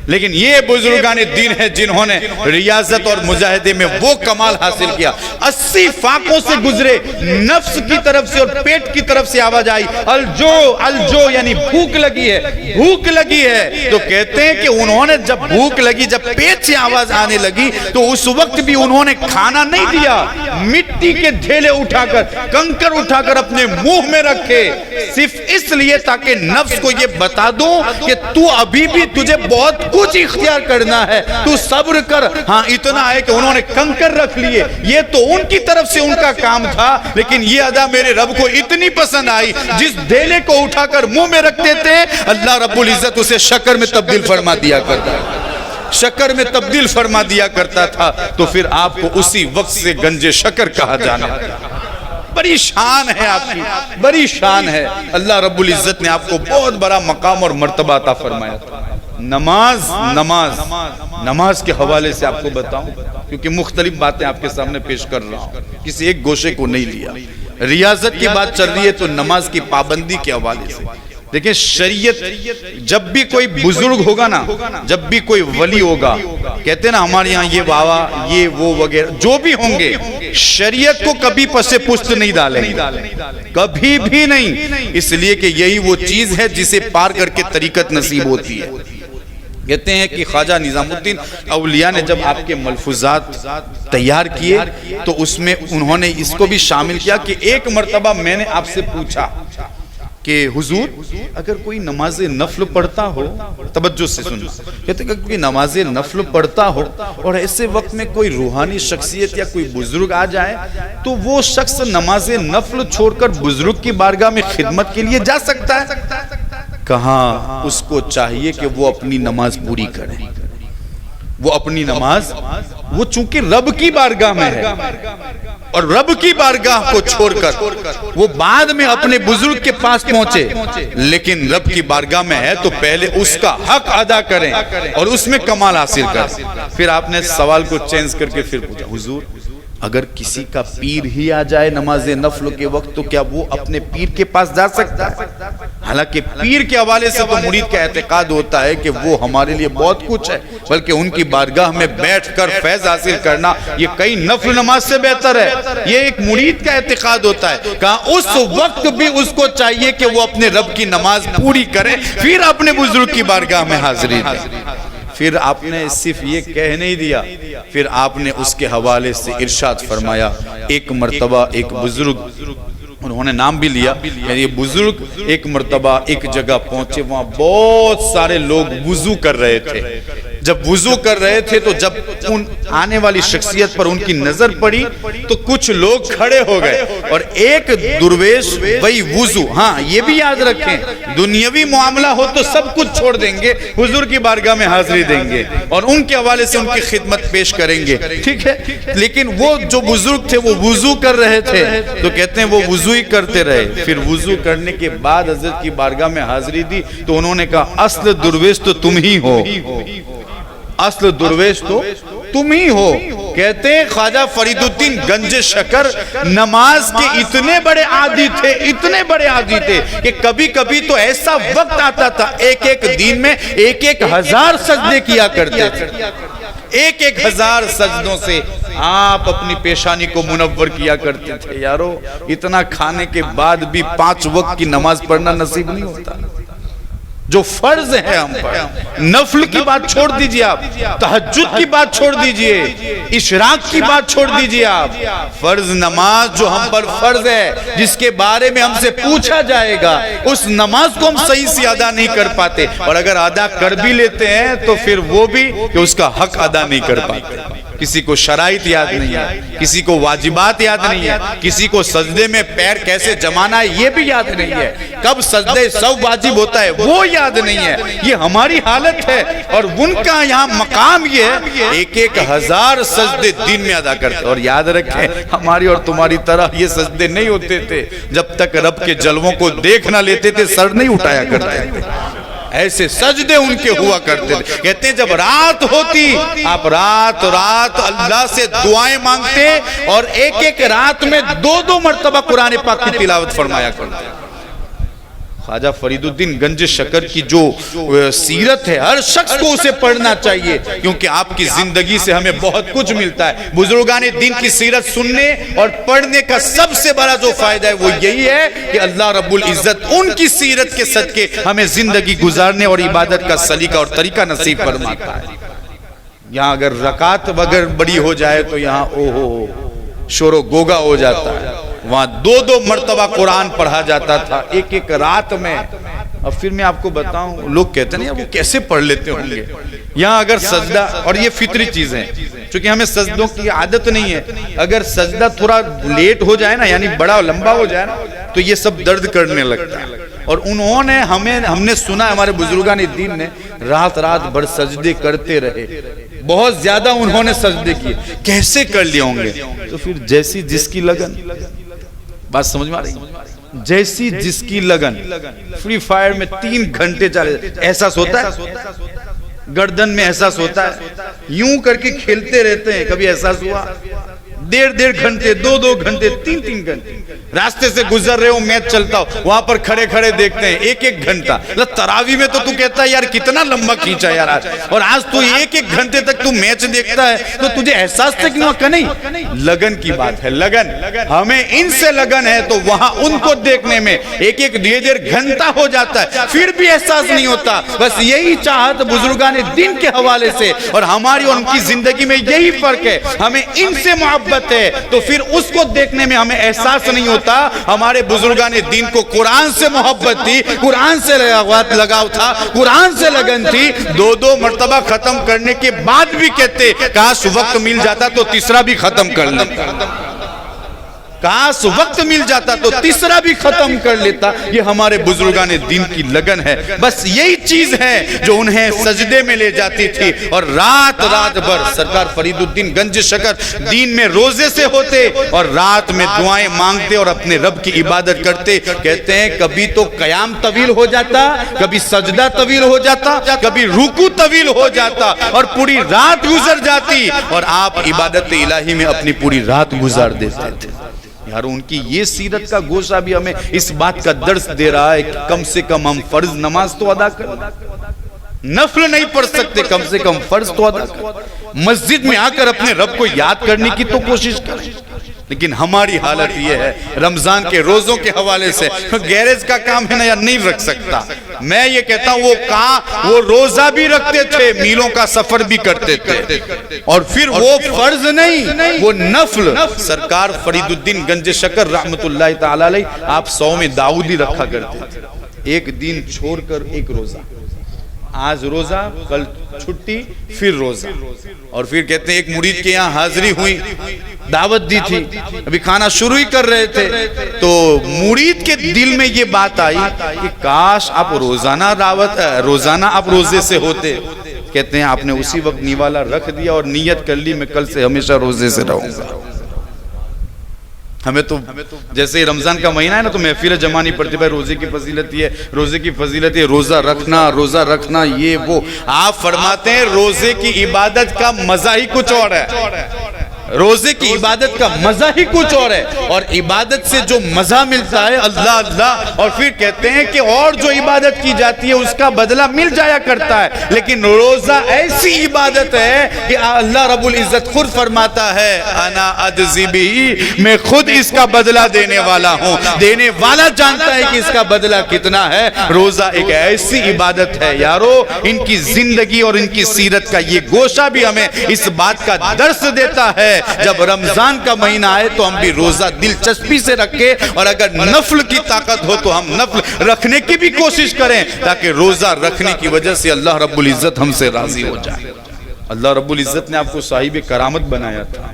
Speaker 1: لیکن یہ بزرگان دین ہیں جنہوں نے ریاضت اور مجاہدے میں وہ کمال حاصل کیا. 80 فاقوں سے گزرے، نفس کی طرف سے اور پیٹ کی طرف سے آواز آئی الجو الجو، یعنی بھوک لگی ہے، بھوک لگی ہے. تو کہتے ہیں کہ انہوں نے جب بھوک لگی، جب پیٹ سے آواز آنے لگی تو اس وقت بھی انہوں نے کھانا نہیں دیا، مٹی کے ڈھیلے اٹھا کر، کنکر اٹھا کر اپنے منہ میں رکھے، صرف اس لیے تاکہ نفس کو یہ بتا دوں کہ تو ابھی بھی تجھے بہت کچھ اختیار کرنا ہے، تو صبر کر. ہاں اتنا ہے کہ انہوں نے کنکر رکھ لیے. یہ تو ان کی طرف سے ان کا کام تھا لیکن یہ ادا میرے رب کو اتنی پسند آئی، جس ڈھیلے کو اٹھا کر منہ میں رکھتے تھے اللہ رب العزت اسے شکر میں تبدیل فرما دیا کرتا ہے، شکر میں تبدیل فرما دیا کرتا تھا. تو پھر آپ کو اسی وقت سے گنج شکر کہا جانے لگا. بڑی شان ہے آپ کی، بڑی شان ہے. اللہ رب العزت نے آپ کو بہت بڑا مقام اور مرتبہ عطا فرمایا. نماز کے حوالے سے آپ کو بتاؤں، کیونکہ مختلف باتیں آپ کے سامنے پیش کر رہا ہوں، کسی ایک گوشے کو نہیں لیا۔ ریاضت کی بات چل رہی ہے تو نماز کی پابندی کے حوالے سے دیکھیں، شریعت جب بھی کوئی بزرگ ہوگا نا، جب بھی کوئی ولی ہوگا، کہتے ہیں نا ہمارے یہاں یہ بابا یہ وہ وغیرہ جو بھی ہوں گے، شریعت کو کبھی پسے پشت نہیں ڈالیں گے، کبھی بھی نہیں، اس لیے کہ یہی وہ چیز ہے جسے پار کر کے طریقت نصیب ہوتی ہے۔ کہتے ہیں کہ خواجہ نظام الدین اولیاء نے جب آپ کے ملفوظات تیار کیے تو اس میں انہوں نے اس کو بھی شامل کیا کہ ایک مرتبہ میں نے آپ سے پوچھا کہ حضور اگر کوئی نماز نفل پڑھتا ہو، توجہ سے سننا، کہتے ہیں کہ کوئی نماز نفل پڑھتا ہو اور ایسے وقت میں کوئی روحانی شخصیت یا کوئی بزرگ آ جائے تو وہ شخص نماز نفل چھوڑ کر بزرگ کی بارگاہ میں خدمت کے لیے جا سکتا ہے؟ کہاں اس کو چاہیے کہ وہ اپنی نماز پوری کرے، وہ اپنی نماز، وہ چونکہ رب کی بارگاہ میں ہے اور رب کی بارگاہ کو چھوڑ کر وہ بعد میں اپنے بزرگ کے پاس پہنچے، لیکن رب کی بارگاہ میں ہے تو پہلے اس کا حق ادا کریں اور اس میں کمال حاصل کریں۔ پھر آپ نے سوال کو چینج کر کے پھر پوچھا، حضور اگر کسی کا پیر ہی آ جائے نماز نفل کے وقت تو کیا وہ اپنے پیر کے پاس جا سکتا ہے؟ حالانکہ پیر کے حوالے سے تو مرید کا اعتقاد ہوتا ہے کہ وہ ہمارے لیے بہت کچھ ہے، بلکہ ان کی بارگاہ میں بیٹھ کر فیض حاصل کرنا یہ کئی نفل نماز سے بہتر ہے، یہ ایک مرید کا اعتقاد ہوتا ہے۔ کہا اس وقت بھی اس کو چاہیے کہ وہ اپنے رب کی نماز پوری کرے، پھر اپنے بزرگ کی بارگاہ میں حاضری دے۔ پھر آپ نے صرف یہ کہہ نہیں دیا، پھر آپ نے اس کے حوالے سے ارشاد فرمایا، ایک مرتبہ ایک بزرگ، انہوں نے نام بھی لیا، یہ بزرگ ایک مرتبہ ایک جگہ پہنچے، وہاں بہت سارے لوگ وضو کر رہے تھے۔ جب وضو کر رہے تھے تو جب ان آنے والی شخصیت پر ان کی نظر پڑی تو کچھ لوگ کھڑے ہو گئے اور ایک درویش وہی وضو، ہاں یہ بھی یاد رکھیں دنیاوی معاملہ ہو تو سب کچھ چھوڑ دیں گے، حضور کی بارگاہ میں حاضری دیں گے اور ان کے حوالے سے ان کی خدمت پیش کریں گے، ٹھیک ہے، لیکن وہ جو بزرگ تھے وہ وضو کر رہے تھے تو کہتے ہیں وہ وضو ہی کرتے رہے۔ پھر وضو کرنے کے بعد حضرت کی بارگاہ میں حاضری دی تو انہوں نے کہا اصل درویش تو تم ہی ہو، اصل درویش تو تم ہی ہو۔ کہتے ہیں خواجہ فرید الدین گنج شکر نماز کے اتنے بڑے عادی تھے، اتنے بڑے عادی تھے کہ کبھی کبھی تو ایسا وقت آتا تھا ایک ایک دن میں 1000 سجدے کیا کرتے تھے، 1000 سجدوں سے آپ اپنی پیشانی کو منور کیا کرتے تھے۔ یارو اتنا کھانے کے بعد بھی 5 وقت کی نماز پڑھنا نصیب نہیں ہوتا، جو فرض ہے ہم پر۔ نفل کی بات چھوڑ دیجئے، آپ تہجد کی بات چھوڑ دیجئے، اشراق کی بات چھوڑ دیجئے، آپ فرض نماز جو ہم پر فرض ہے جس کے بارے میں ہم سے پوچھا جائے گا، اس نماز کو ہم صحیح سے ادا نہیں کر پاتے، اور اگر ادا کر بھی لیتے ہیں تو پھر وہ بھی کہ اس کا حق ادا نہیں کر پاتے۔ کسی کو شرائط یاد نہیں ہے، کسی کو واجبات یاد نہیں ہے، کسی کو سجدے میں پیر کیسے جمانا ہے یہ بھی یاد نہیں ہے، کب سجدے سو واجب ہوتا ہے وہ یاد نہیں ہے۔ یہ ہماری حالت ہے اور ان کا یہاں مقام یہ ہے 1000 سجدے دن میں ادا کرتے۔ اور یاد رکھیں ہماری اور تمہاری طرح یہ سجدے نہیں ہوتے تھے، جب تک رب کے جلووں کو دیکھ نہ لیتے تھے سر نہیں اٹھایا کرتے تھے، ایسے سجدے ان کے ہوا کرتے تھے۔ کہتے ہیں جب رات ہوتی آپ رات اللہ سے دعائیں مانگتے اور ایک رات میں 2 مرتبہ قرآن پاک کی تلاوت فرمایا کرتے۔ خواجہ فرید الدین گنج شکر کی جو سیرت ہے ہر شخص کو اسے پڑھنا چاہیے، کیونکہ آپ کی زندگی سے ہمیں بہت کچھ ملتا ہے۔ بزرگان دین کی سیرت سننے اور پڑھنے کا سب سے بڑا جو فائدہ ہے وہ یہی ہے کہ اللہ رب العزت ان کی سیرت کے صدقے ہمیں زندگی گزارنے اور عبادت کا سلیقہ اور طریقہ نصیب فرماتا ہے۔ یہاں اگر رکعت اگر بڑی ہو جائے تو یہاں شور و گوگا ہو جاتا ہے، وہاں 2 مرتبہ قرآن پڑھا جاتا تھا ایک رات میں۔ اور پھر میں آپ کو بتاؤں لوگ کہتے ہیں وہ کیسے پڑھ لیتے ہوں گے، یہاں اگر سجدہ، اور یہ فطری چیزیں چونکہ ہمیں سجدوں کی عادت نہیں ہے، اگر سجدہ تھوڑا لیٹ ہو جائے نا یعنی بڑا لمبا ہو جائے نا تو یہ سب درد کرنے لگتا ہے۔ اور انہوں نے ہم نے سنا ہمارے بزرگان دین نے رات بھر سجدے کرتے رہے، بہت زیادہ انہوں نے سجدے کیے، کیسے کر لیے ہوں گے؟ تو پھر جیسی جس کی لگن، بات سمجھ میں آ رہی، جیسی جس کی لگن، فری فائر میں 3 گھنٹے چلے، احساس ہوتا ہے گردن میں احساس ہوتا ہے، یوں کر کے کھیلتے رہتے ہیں. کبھی احساس ہوا؟ 1.5 گھنٹے 2 گھنٹے 3 گھنٹے راستے سے گزر رہے ہو، میچ چلتا ہو، وہاں پر کھڑے کھڑے دیکھتے ہیں 1 گھنٹہ. تراویح میں تو کہتا ہے یار کتنا لمبا کھینچا یار آج، اور آج تو 1 گھنٹے تک تو میچ دیکھتا ہے. تو تجھے احساس تک نہیں؟ لگن کی بات ہے، لگن. ہمیں ان سے لگن ہے تو وہاں ان کو دیکھنے میں 1.5 گھنٹہ ہو جاتا ہے، پھر بھی احساس نہیں ہوتا. بس یہی چاہت بزرگان دین کے حوالے سے اور ہماری اور ان کی زندگی میں یہی فرق ہے. ہمیں ان سے محبت ہے تو پھر اس کو دیکھنے میں ہمیں احساس نہیں ہوتا. ہمارے بزرگان دین کو قرآن سے محبت تھی، قرآن سے لگاؤ تھا، قرآن سے لگن تھی. 2 مرتبہ ختم کرنے کے بعد بھی کہتے کاش وقت مل جاتا تو تیسرا بھی ختم کر لیتا، کاش وقت مل جاتا تو تیسرا بھی ختم کر لیتا. یہ ہمارے بزرگان دین کی لگن ہے. بس یہی چیز ہے جو انہیں سجدے میں لے جاتی تھی اور رات بھر سرکار فرید الدین گنج شکر دین میں روزے سے ہوتے اور رات میں دعائیں مانگتے اور اپنے رب کی عبادت کرتے. کہتے ہیں کبھی تو قیام طویل ہو جاتا، کبھی سجدہ طویل ہو جاتا، کبھی رکوع طویل ہو جاتا اور پوری رات گزر جاتی اور آپ عبادت الہی میں اپنی پوری رات گزار دیتے تھے. یار ان کی یہ سیرت کا گوشہ بھی ہمیں اس بات کا درس دے رہا ہے کہ کم سے کم ہم فرض نماز تو ادا کریں. نفل نہیں پڑھ سکتے، کم سے کم فرض تو ادا کریں. مسجد میں آ کر اپنے رب کو یاد کرنے کی تو کوشش کریں. لیکن ہماری حالت یہ ہے رمضان کے روزوں کے حوالے سے گیرج کا کام ہے نا یار نہیں رکھ سکتا. میں یہ کہتا ہوں وہ روزہ بھی رکھتے تھے، میلوں کا سفر بھی کرتے تھے اور پھر وہ فرض نہیں وہ نفل. سرکار فرید الدین گنج شکر رحمت اللہ تعالی علیہ آپ صوم داؤدی رکھا کرتے تھے. 1 دن چھوڑ کر 1 روزہ، آج روزہ کل چھٹی پھر روزہ. اور پھر کہتے ہیں ایک مرید کے یہاں حاضری ہوئی، دعوت دی تھی، ابھی کھانا شروع ہی کر رہے تھے تو مرید کے دل میں یہ بات آئی کہ کاش آپ روزانہ آپ روزے سے ہوتے. کہتے ہیں آپ نے اسی وقت نیوالا رکھ دیا اور نیت کر لی میں کل سے ہمیشہ روزے سے رہوں گا. ہمیں تو جیسے رمضان کا مہینہ ہے نا تو محفل جمانی پڑتی، بھائی روزے کی فضیلت یہ ہے، روزے کی فضیلت یہ، روزہ رکھنا یہ وہ. آپ فرماتے ہیں روزے کی عبادت کا مزہ ہی کچھ اور ہے. روزے کی عبادت کا مزہ ہی کچھ اور ہے اور عبادت سے جو مزہ ملتا ہے اللہ اللہ. اور پھر کہتے ہیں کہ اور جو عبادت کی جاتی ہے اس کا بدلہ مل جایا کرتا ہے، لیکن روزہ ایسی عبادت ہے کہ اللہ رب العزت خود فرماتا ہے انا اجزی بہ، میں خود اس کا بدلہ دینے والا ہوں. دینے والا جانتا ہے کہ اس کا بدلہ کتنا ہے. روزہ ایک ایسی عبادت ہے یارو، ان کی زندگی اور ان کی سیرت کا یہ گوشہ بھی ہمیں اس بات کا درس دیتا ہے. جب رمضان کا مہینہ آئے تو ہم بھی روزہ دلچسپی سے رکھیں اور اگر نفل کی طاقت ہو تو ہم نفل رکھنے کی بھی کوشش کریں تاکہ روزہ رکھنے کی وجہ سے اللہ رب العزت ہم سے راضی ہو جائے. اللہ رب العزت نے آپ کو صاحب کرامت بنایا تھا.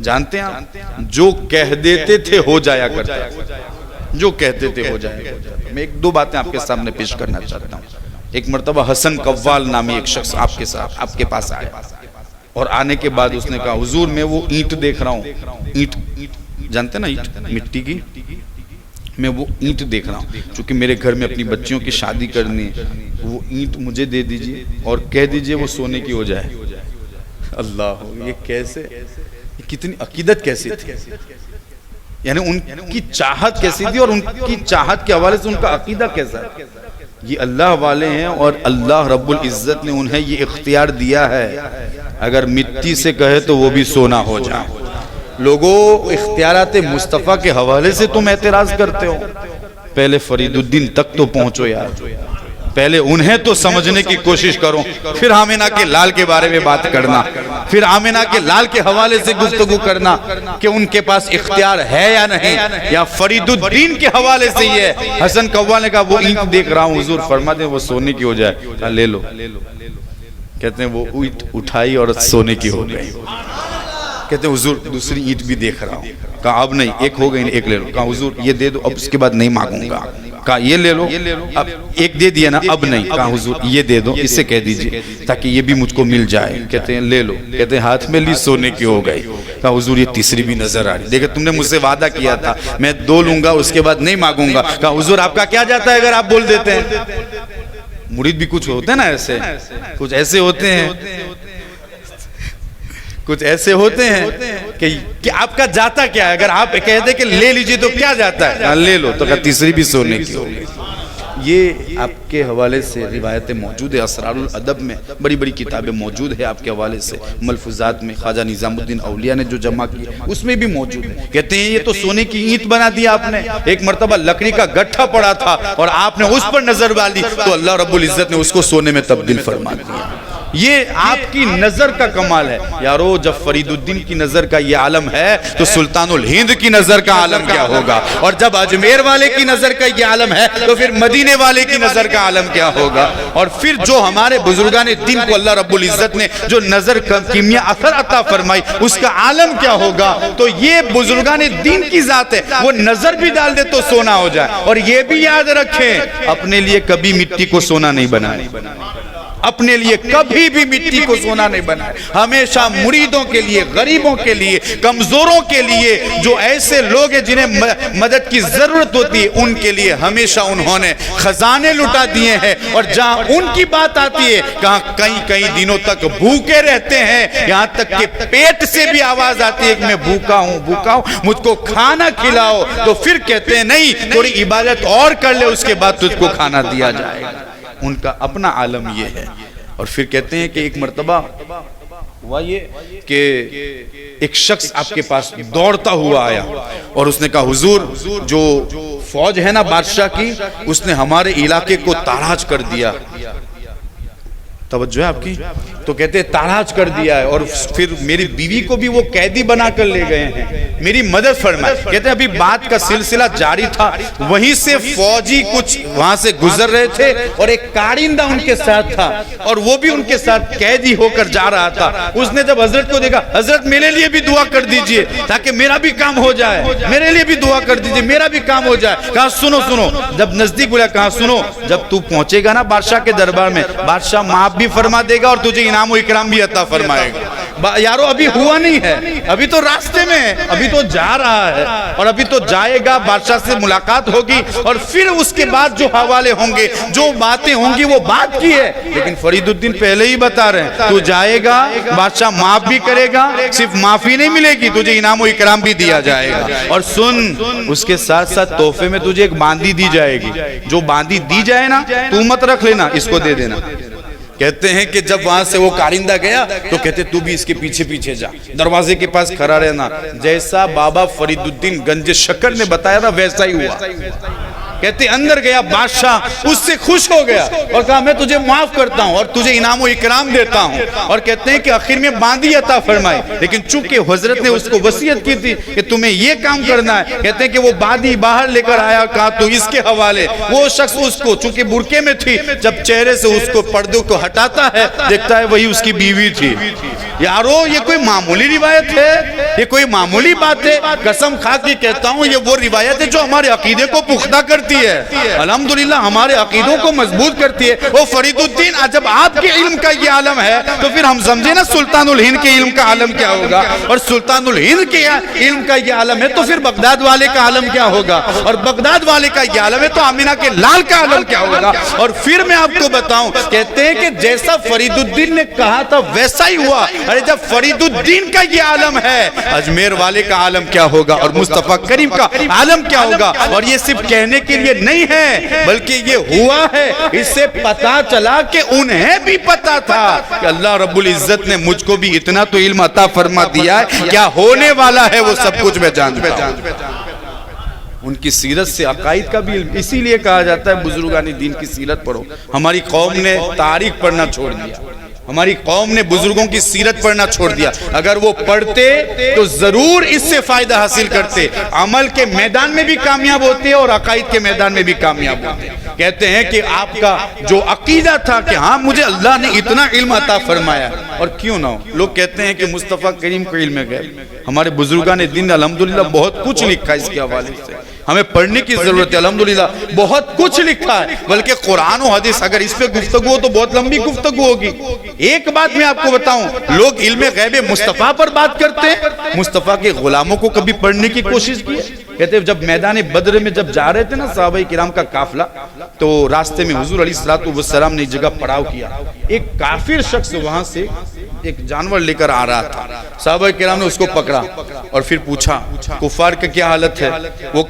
Speaker 1: جانتے ہیں آپ جو کہہ دیتے تھے ہو جایا کرتا، جو کہتے تھے ہو جایا کرتا. میں 1-2 باتیں آپ کے سامنے پیش کرنا چاہتا ہوں. ایک مرتبہ حسن قوال نامی ایک شخص آپ کے پاس آیا اور آنے کے بعد اس نے کہا حضور میں وہ اینٹ دیکھ رہا ہوں، اینٹ جانتے نا اینٹ مٹی کی، میں وہ اینٹ دیکھ رہا ہوں چونکہ میرے گھر میں اپنی بچیوں کی شادی کرنی ہے، وہ اینٹ مجھے دے دیجئے اور کہہ دیجئے وہ سونے کی ہو جائے. اللہ یہ کیسے، کتنی عقیدت کیسی تھی، یعنی ان کی چاہت کیسی تھی اور ان کی چاہت کے حوالے سے ان کا عقیدہ کیسا ہے. یہ اللہ والے ہیں اور اللہ رب العزت نے انہیں یہ اختیار دیا ہے اگر مٹی سے کہے تو وہ بھی سونا ہو جائے. لوگوں اختیارات مصطفیٰ کے حوالے سے تم اعتراض کرتے ہو. پہلے فرید الدین تک تو پہنچو یار، پہلے انہیں تو سمجھنے کی کوشش کرو، پھر آمنہ کے لال کے بارے میں بات کرنا، پھر آمنہ کے لال کے حوالے سے گفتگو کرنا کہ ان کے پاس اختیار ہے یا نہیں. یا فرید الدین کے حوالے سے یہ ہے حسن قوال نے کہا وہ اینٹ دیکھ رہا ہوں حضور فرما دیں وہ سونے کی ہو جائے. کہا لے لو. کہتے ہیں وہ اینٹ اٹھائی اور سونے کی ہو گئی. کہتے ہیں حضور دوسری اینٹ بھی دیکھ رہا ہوں. کہا اب نہیں، ایک ہو گئی ایک لے لو. کہا حضور یہ دے دو اب اس کے بعد نہیں مانگوں گا. کہا یہ لے لو، اب ایک دے دیا نا اب نہیں. کہا حضور یہ دے دو، اس سے کہہ دیجئے تاکہ یہ بھی مجھ کو مل جائے. کہتے ہیں لے لو. کہتے ہیں ہاتھ میں لی سونے کی ہو گئی. کہا حضور یہ تیسری بھی نظر آ رہی، دیکھیں تم نے مجھ سے وعدہ کیا تھا میں 2 لوں گا اس کے بعد نہیں مانگوں گا. کہا حضور آپ کا کیا جاتا ہے اگر آپ بول دیتے ہیں. مرید بھی کچھ ہوتے ہیں نا ایسے، کچھ ایسے ہوتے ہیں، کچھ ایسے ہوتے ہیں کہ آپ کا جاتا کیا ہے؟ اگر آپ کہتے کہ لے لیجئے تو کیا جاتا ہے؟ لے لو تو تیسری بھی سونے کی ہوگی۔ یہ آپ کے حوالے سے روایتیں موجود ہے، اسرار الادب میں بڑی بڑی کتابیں موجود ہے آپ کے حوالے سے، ملفوظات میں خواجہ نظام الدین اولیاء نے جو جمع کی اس میں بھی موجود ہے۔ کہتے ہیں یہ تو سونے کی اینٹ بنا دیا آپ نے، ایک مرتبہ لکڑی کا گٹھا پڑا تھا اور آپ نے اس پر نظر ڈالی تو اللہ رب العزت نے اس کو سونے میں تبدیل فرما دیا۔ یہ آپ کی نظر کا کمال ہے یارو۔ جب فرید الدین کی نظر کا یہ عالم ہے تو سلطان الہند کی نظر کا عالم کیا ہوگا؟ اور جب اجمیر والے کی نظر کا یہ عالم ہے تو پھر مدینے والے کی نظر کا عالم کیا ہوگا؟ اور پھر جو ہمارے بزرگان دین کو اللہ رب العزت نے جو نظر کیمیا اثر عطا فرمائی اس کا عالم کیا ہوگا؟ تو یہ بزرگان دین کی ذات ہے، وہ نظر بھی ڈال دے تو سونا ہو جائے۔ اور یہ بھی یاد رکھیں اپنے لیے کبھی مٹی کو سونا نہیں بنائے، اپنے لیے کبھی بھی مٹی کو سونا نہیں بنائے، ہمیشہ مریدوں کے لیے، غریبوں کے لیے، کمزوروں کے لیے، جو ایسے لوگ ہیں جنہیں مدد کی ضرورت ہوتی ہے ان کے لیے ہمیشہ انہوں نے خزانے لٹا دیے ہیں۔ اور جہاں ان کی بات آتی ہے کہاں کئی دنوں تک بھوکے رہتے ہیں، یہاں تک کہ پیٹ سے بھی آواز آتی ہے کہ میں بھوکا ہوں، مجھ کو کھانا کھلاؤ، تو پھر کہتے ہیں نہیں تھوڑی عبادت اور کر لے اس کے بعد تجھ کو کھانا دیا جائے گا۔ ان کا اپنا عالم یہ ہے۔ اور پھر کہتے ہیں کہ ایک مرتبہ ہوا یہ کہ ایک شخص آپ کے پاس دوڑتا ہوا آیا اور اس نے کہا حضور جو فوج ہے نا بادشاہ کی اس نے ہمارے علاقے کو تاراج کر دیا۔ توجہ ہے آپ کی؟ تو کہتے ہیں تاراج کر دیا ہے اور پھر میری بیوی کو بھی وہ قیدی بنا کر لے گئے ہیں، میری مدد فرمائے۔ کہتے ہیں ابھی بات کا سلسلہ جاری تھا، وہیں سے فوجی کچھ وہاں سے گزر رہے تھے اور ایک کارندہ ان کے ساتھ تھا اور وہ بھی ان کے ساتھ قیدی ہو کر جا رہا تھا۔ اس نے جب حضرت کو دیکھا، حضرت میرے لیے بھی دعا کر دیجئے تاکہ میرا بھی کام ہو جائے، میرے لیے بھی دعا کر دیجئے میرا بھی کام ہو جائے۔ کہا سنو جب نزدیک بولا کہا سنو جب تو پہنچے گا نا بادشاہ کے دربار میں، بادشاہ معاف بھی فرما دے گا اور تجھے انعام و اکرام بھی عطا فرمائے گا۔ یارو ابھی ہوا نہیں ہے، ابھی تو راستے میں ہے، ابھی تو جا رہا ہے اور ابھی تو جائے گا، بادشاہ سے ملاقات ہوگی اور پھر اس کے بعد جو حوالے ہوں گے جو باتیں ہوں گی وہ بات کی ہے۔ لیکن فرید الدین پہلے ہی بتا رہے ہیں تو جائے گا، بادشاہ معاف بھی کرے گا، صرف معافی نہیں ملے گی تجھے انعام و اکرام بھی دیا جائے گا۔ اور سن اس کے ساتھ ساتھ تحفے میں تجھے ایک باندی دی جائے گی، جو باندی دی جائے نا تو مت رکھ لینا، اس کو دے دینا۔ کہتے ہیں کہ جب وہاں سے وہ کارندہ گیا تو کہتے تو بھی اس کے پیچھے پیچھے جا، دروازے کے پاس کھڑا رہنا۔ جیسا بابا فرید الدین گنج شکر نے بتایا تھا ویسا ہی ہوا۔ کہتے اندر گیا، بادشاہ اس سے خوش ہو گیا اور کہا میں تجھے معاف کرتا ہوں اور تجھے انعام و اکرام دیتا ہوں۔ اور کہتے ہیں کہ آخر میں باندی عطا فرمائی، لیکن چونکہ حضرت نے اس کو وصیت کی تھی کہ تمہیں یہ کام کرنا ہے، کہتے ہیں کہ وہ باندی باہر لے کر آیا، کہا تو اس کے حوالے۔ وہ شخص اس کو چونکہ برقعے میں تھی، جب چہرے سے اس کو پردوں کو ہٹاتا ہے دیکھتا ہے وہی اس کی بیوی تھی۔ یارو یہ کوئی معمولی روایت ہے، یہ کوئی معمولی بات ہے؟ قسم کھا کے کہتا ہوں یہ وہ روایت ہے جو ہمارے عقیدے کو پختہ کرتی ہے، الحمدللہ ہمارے عقیدوں کو مضبوط کرتی ہے۔ وہ فرید الدین جب آپ کے علم کا یہ عالم ہے تو پھر ہم سمجھے نا سلطان الہند کے علم کا عالم کیا ہوگا، اور سلطان الہند کے علم کا یہ عالم ہے تو پھر بغداد والے کا عالم کیا ہوگا، اور بغداد والے کا یہ عالم ہے تو آمینہ کے لال کا عالم کیا ہوگا۔ اور پھر میں آپ کو بتاؤں، کہتے ہیں کہ جیسا فرید الدین نے کہا تھا ویسا ہی ہوا۔ ارے جب فرید الدین کا یہ عالم ہے، اجمیر والے کا عالم کیا ہوگا اور مصطفیٰ کریم کا عالم کیا ہوگا۔ اور یہ صرف کہنے کے لیے نہیں ہے بلکہ یہ ہوا ہے، اس سے پتا چلا کہ انہیں بھی پتا تھا کہ اللہ رب العزت نے مجھ کو بھی اتنا تو علم عطا فرما دیا ہے، کیا ہونے والا ہے وہ سب کچھ میں جانتا ہوں۔ ان کی سیرت سے عقائد کا بھی علم، اسی لیے کہا جاتا ہے بزرگان دین کی سیرت پڑھو۔ ہماری قوم نے تاریخ پڑھنا چھوڑ دیا، ہماری قوم نے بزرگوں کی سیرت پڑھنا چھوڑ دیا۔ اگر وہ پڑھتے تو ضرور اس سے فائدہ حاصل کرتے، عمل کے میدان میں بھی کامیاب ہوتے اور عقائد کے میدان میں بھی کامیاب ہوتے۔ کہتے ہیں کہ آپ کا جو عقیدہ تھا کہ ہاں مجھے اللہ نے اتنا علم عطا فرمایا، اور کیوں نہ ہو، لوگ کہتے ہیں کہ مصطفیٰ کریم کو علم غیب۔ ہمارے بزرگان دین نے الحمدللہ بہت کچھ لکھا اس کے حوالے سے، ہمیں پڑھنے کی ضرورت ہے، الحمدللہ بہت کچھ لکھا ہے، بلکہ قرآن و حدیث اگر اس پہ گفتگو ہو تو بہت لمبی گفتگو ہوگی۔ ایک بات میں آپ کو بتاؤں، لوگ علم غیب مصطفیٰ پر بات کرتے ہیں، مصطفیٰ کے غلاموں کو کبھی پڑھنے کی کوشش کی ہے؟ کہتے ہیں جب میدان بدر میں جب جا رہے تھے نا صحابہ کرام کا قافلہ، تو راستے میں حضور علیہ السلام نے ایک جگہ پڑاؤ کیا، ایک کافر شخص وہاں سے ایک جانور لے کر آ رہا تھا، صحابہ کرام نے اس کو پکڑا اور پھر پوچھا کفار کا کیا حالت ہے، وہ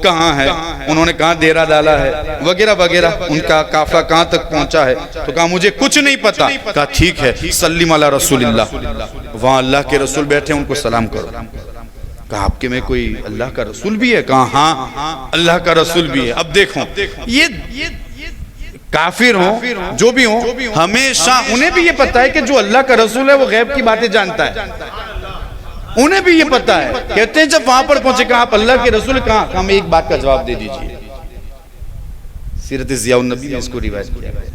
Speaker 1: کہاں ہے، انہوں نے کہاں ڈیرا ڈالا ہے وغیرہ وغیرہ، ان کا قافلہ کہاں تک پہنچا ہے، تو کہا مجھے کچھ نہیں پتا، کہا ٹھیک ہے سلم علی رسول اللہ، وہاں اللہ کے رسول بیٹھے ان کو سلام کرو، کہا آپ کے میں کوئی اللہ کا رسول بھی ہے، کہا ہاں اللہ کا رسول بھی ہے۔ اب دیکھو یہ کافر ہوں جو بھی ہوں، ہمیشہ انہیں بھی یہ پتا ہے کہ جو اللہ کا رسول ہے وہ غیب کی باتیں جانتا ہے، انہیں بھی یہ پتا ہے۔ کہتے ہیں جب وہاں پر پہنچے کہا آپ اللہ کے رسول کہاں، کہا میں ایک بات کا جواب دے دیجئے، سیرت ضیاء النبی میں اس کو روایت کیا ہے،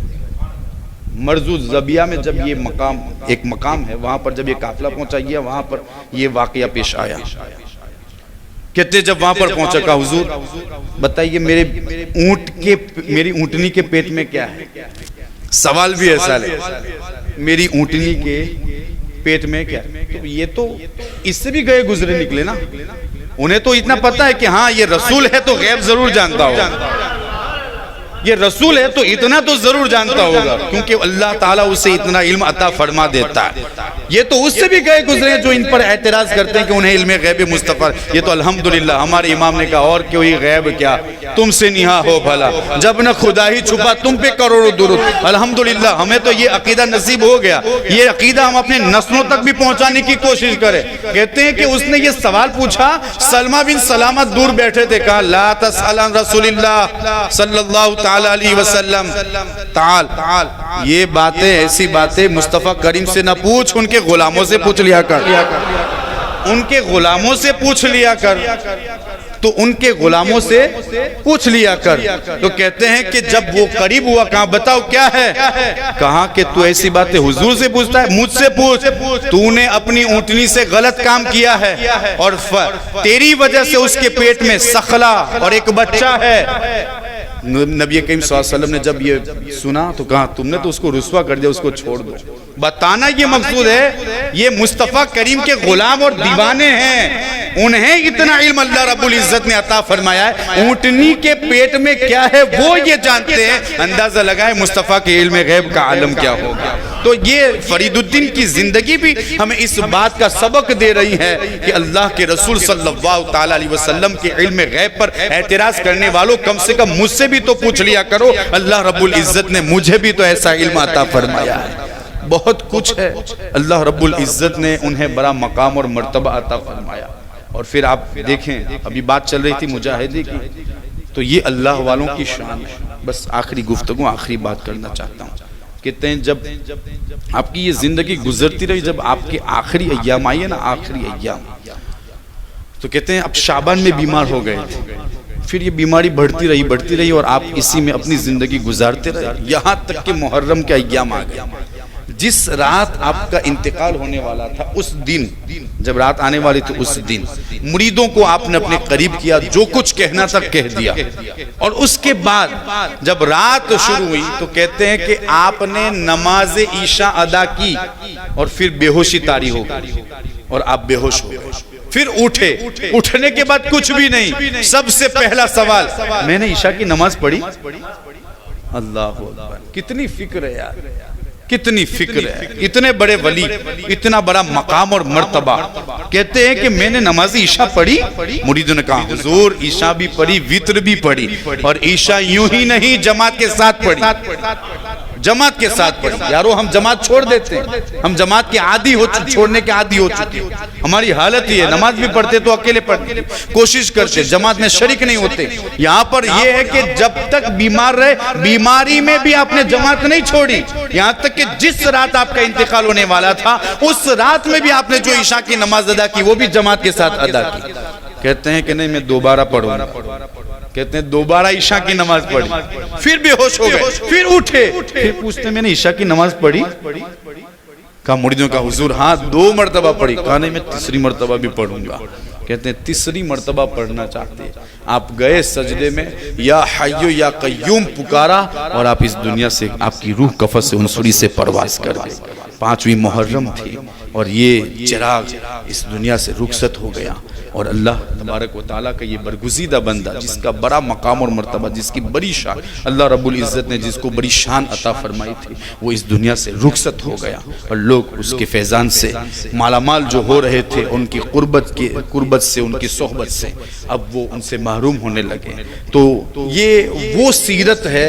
Speaker 1: مرزو زبیہ میں جب یہ ایک مقام ہے، وہاں پر جب یہ قافلہ پہنچا گیا وہاں پر یہ واقعہ پیش آیا۔ کہتے جب وہاں پر پہنچا کہا حضور بتائیے میری اونٹنی کے پیٹ میں کیا ہے، سوال بھی ایسا لے، میری اونٹنی کے پیٹ میں کیا ہے، تو یہ تو اس سے بھی گئے گزرے نکلے نا، انہیں تو اتنا پتا ہے کہ ہاں یہ رسول ہے تو غیب ضرور جانتا ہوگا، یہ رسول ہے تو اتنا تو ضرور جانتا ہوگا، کیونکہ اللہ تعالیٰ اسے اتنا علم عطا فرما دیتا ہے۔ یہ تو اس سے بھی گئے گزرے ہیں جو ان پر اعتراض کرتے ہیں کہ انہیں علم غیب مصطفیٰ، یہ تو الحمدللہ ہمارے امام نے کہا اور کوئی غیب کیا تم سے نہا ہو بھلا، جب نہ خدا ہی چھپا تم پہ کروڑوں درود۔ الحمدللہ ہمیں تو یہ عقیدہ نصیب ہو گیا، یہ عقیدہ ہم اپنے نسلوں تک بھی پہنچانے کی کوشش کریں۔ کہتے ہیں کہ اس نے یہ سوال پوچھا، سلمہ بن سلامہ دور بیٹھے تھے، کہا لا تسأل عن رسول اللہ صلی اللہ تعالی علیہ وسلم، تعال یہ باتیں ایسی باتیں مصطفیٰ کریم سے نہ پوچھ، ان کے غلاموں سے پوچھ لیا کر، ان کے غلاموں سے پوچھ لیا کر، تو ان کے غلاموں سے پوچھ لیا کر۔ تو کہتے ہیں کہ جب وہ قریب ہوا کہا بتاؤ کیا ہے، کہا کہ تو ایسی باتیں حضور سے پوچھتا ہے، مجھ سے پوچھ، تو نے اپنی اونٹنی سے غلط کام کیا ہے اور تیری وجہ سے اس کے پیٹ میں سخلا اور ایک بچہ ہے۔ نبی کریم صلی اللہ علیہ وسلم نے جب یہ سنا تو کہا تم نے تو اس کو رسوا کر دیا، اس کو چھوڑ دو۔ بتانا یہ مقصود ہے یہ مصطفیٰ کریم کے غلام اور دیوانے ہیں، انہیں اتنا علم اللہ رب العزت نے عطا فرمایا ہے، اونٹنی کے پیٹ میں کیا ہے وہ یہ جانتے ہیں، اندازہ لگائے مصطفیٰ کے علم غیب کا عالم کیا ہوگا۔ تو یہ فرید الدین کی زندگی بھی ہمیں اس بات کا سبق دے رہی ہے کہ اللہ کے رسول صلی اللہ تعالی علیہ وسلم کے علم غیب پر اعتراض کرنے والوں کم سے کم مجھ سے بھی تو پوچھ لیا کرو، اللہ رب العزت نے مجھے بھی تو ایسا علم عطا فرمایا ہے۔ بہت کچھ ہے، اللہ رب العزت نے انہیں بڑا مقام اور مرتبہ عطا فرمایا۔ اور پھر آپ دیکھیں ابھی بات چل رہی تھی مجاہدے کی، تو یہ اللہ والوں کی شان ہے۔ بس آخری گفتگو آخری بات کرنا چاہتا ہوں، کہتے ہیں جب آپ کی یہ زندگی گزرتی رہی، جب آپ کے آخری ایام آئیے نا، آخری ایام، تو کہتے ہیں اب شعبان میں بیمار ہو گئے تھے، پھر یہ بیماری بڑھتی رہی اور آپ اسی میں اپنی زندگی گزارتے رہے، یہاں تک کہ محرم کے ایام آ گئے۔ جس رات آپ کا انتقال ہونے والا تھا، اس دن جب رات آنے والی تھی، اس دن مریدوں کو آپ نے اپنے قریب کیا، جو کچھ کہنا تھا کہہ دیا، اور اس کے بعد جب رات شروع ہوئی تو کہتے ہیں کہ آپ نے نماز عشاء ادا کی اور پھر بے ہوشی طاری ہو گئی اور آپ بے ہوش ہو گئے۔ پھر اٹھنے کے بعد کچھ بھی نہیں، سب سے پہلا سوال میں نے عشاء کی نماز پڑھی؟ اللہ اکبر، کتنی فکر ہے یار، کتنی فکر ہے، اتنے بڑے ولی، اتنا بڑا مقام اور مرتبہ، کہتے ہیں کہ میں نے نماز عشاء پڑھی؟ مریدوں نے کہا حضور عشاء بھی پڑھی، وتر بھی پڑھی، اور عشاء یوں ہی نہیں جماعت کے ساتھ پڑھی، جماعت کے ساتھ پڑھی۔ یارو ہم جماعت چھوڑ دیتے ہیں، ہم جماعت کے عادی چھوڑنے کے عادی ہو چکے ہیں، ہماری حالت یہ ہے، نماز بھی پڑھتے تو اکیلے پڑھتے، کوشش کرتے جماعت میں شریک نہیں ہوتے۔ یہاں پر یہ ہے کہ جب تک بیمار رہے، بیماری میں بھی آپ نے جماعت نہیں چھوڑی، یہاں تک کہ جس رات آپ کا انتقال ہونے والا تھا اس رات میں بھی آپ نے جو عشاء کی نماز ادا کی وہ بھی جماعت کے ساتھ ادا کی۔ کہتے ہیں کہ نہیں میں دوبارہ پڑھوں گا، کہتے ہیں دوبارہ عشاء کی نماز پڑھی، پھر بے ہوش ہو گئے، پھر اٹھے، پھر پوچھتے ہیں میں نے عشاء کی نماز پڑھی؟ کہا مریدوں کا حضور ہاں 2 مرتبہ پڑھی، کہا نہیں میں تیسری مرتبہ بھی پڑھوں گا۔ کہتے ہیں تیسری مرتبہ پڑھنا چاہتے ہیں، آپ گئے سجدے میں، یا حیو یا قیوم پکارا، اور آپ اس دنیا سے آپ کی روح کفن سے عنصری سے پرواز کر گئے۔ 5ویں محرم تھی اور یہ چراغ اس دنیا سے رخصت ہو گیا، اور اللہ تبارک و تعالیٰ کا یہ برگزیدہ بندہ جس کا بڑا مقام اور مرتبہ، جس کی بڑی شان، اللہ رب العزت نے جس کو بڑی شان عطا فرمائی تھی، وہ اس دنیا سے رخصت ہو گیا، اور لوگ اس کے فیضان سے مالا مال جو ہو رہے تھے، ان کی قربت سے، ان کی صحبت سے، اب وہ ان سے محروم ہونے لگے۔ تو یہ وہ سیرت ہے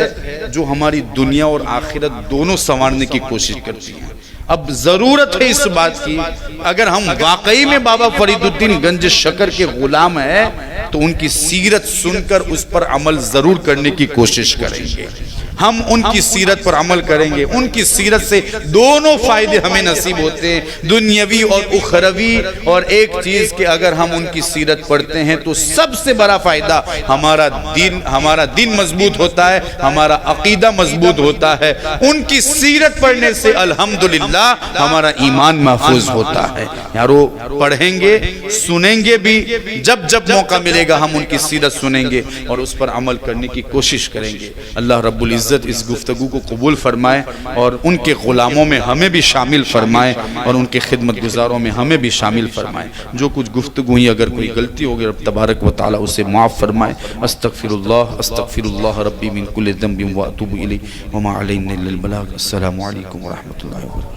Speaker 1: جو ہماری دنیا اور آخرت دونوں سنوارنے کی کوشش کرتی ہیں۔ اب ضرورت ہے اس بات کی، اگر ہم واقعی میں بابا فرید الدین گنج شکر کے غلام ہیں تو ان کی سیرت سن کر اس پر عمل ضرور کرنے کی کوشش کریں گے۔ ہم ان کی سیرت پر عمل کریں گے، ان کی سیرت سے دونوں فائدے ہمیں نصیب ہوتے ہیں، دنیاوی اور اخروی۔ اور ایک چیز کہ اگر ہم ان کی سیرت پڑھتے ہیں تو سب سے بڑا فائدہ ہمارا دین مضبوط ہوتا ہے، ہمارا عقیدہ مضبوط ہوتا ہے۔ ان کی سیرت پڑھنے سے الحمدللہ ہمارا ایمان محفوظ ہوتا ہے۔ یارو پڑھیں گے، سنیں گے بھی، جب جب موقع ملے گا ہم ان کی سیرت سنیں گے اور اس پر عمل کرنے کی کوشش کریں گے۔ اللہ رب العزت اس گفتگو کو قبول فرمائے اور ان کے غلاموں میں ہمیں بھی شامل فرمائے اور ان کے خدمت گزاروں میں ہمیں بھی شامل فرمائے۔ جو کچھ گفتگو ہوئی، اگر کوئی غلطی ہوگی رب تبارک و تعالی اسے معاف فرمائے۔ استغفر اللہ ربی من کل ذنب واتوب الیہ وما علینا الا البلاغ۔ السلام علیکم ورحمۃ اللہ وبرکاتہ۔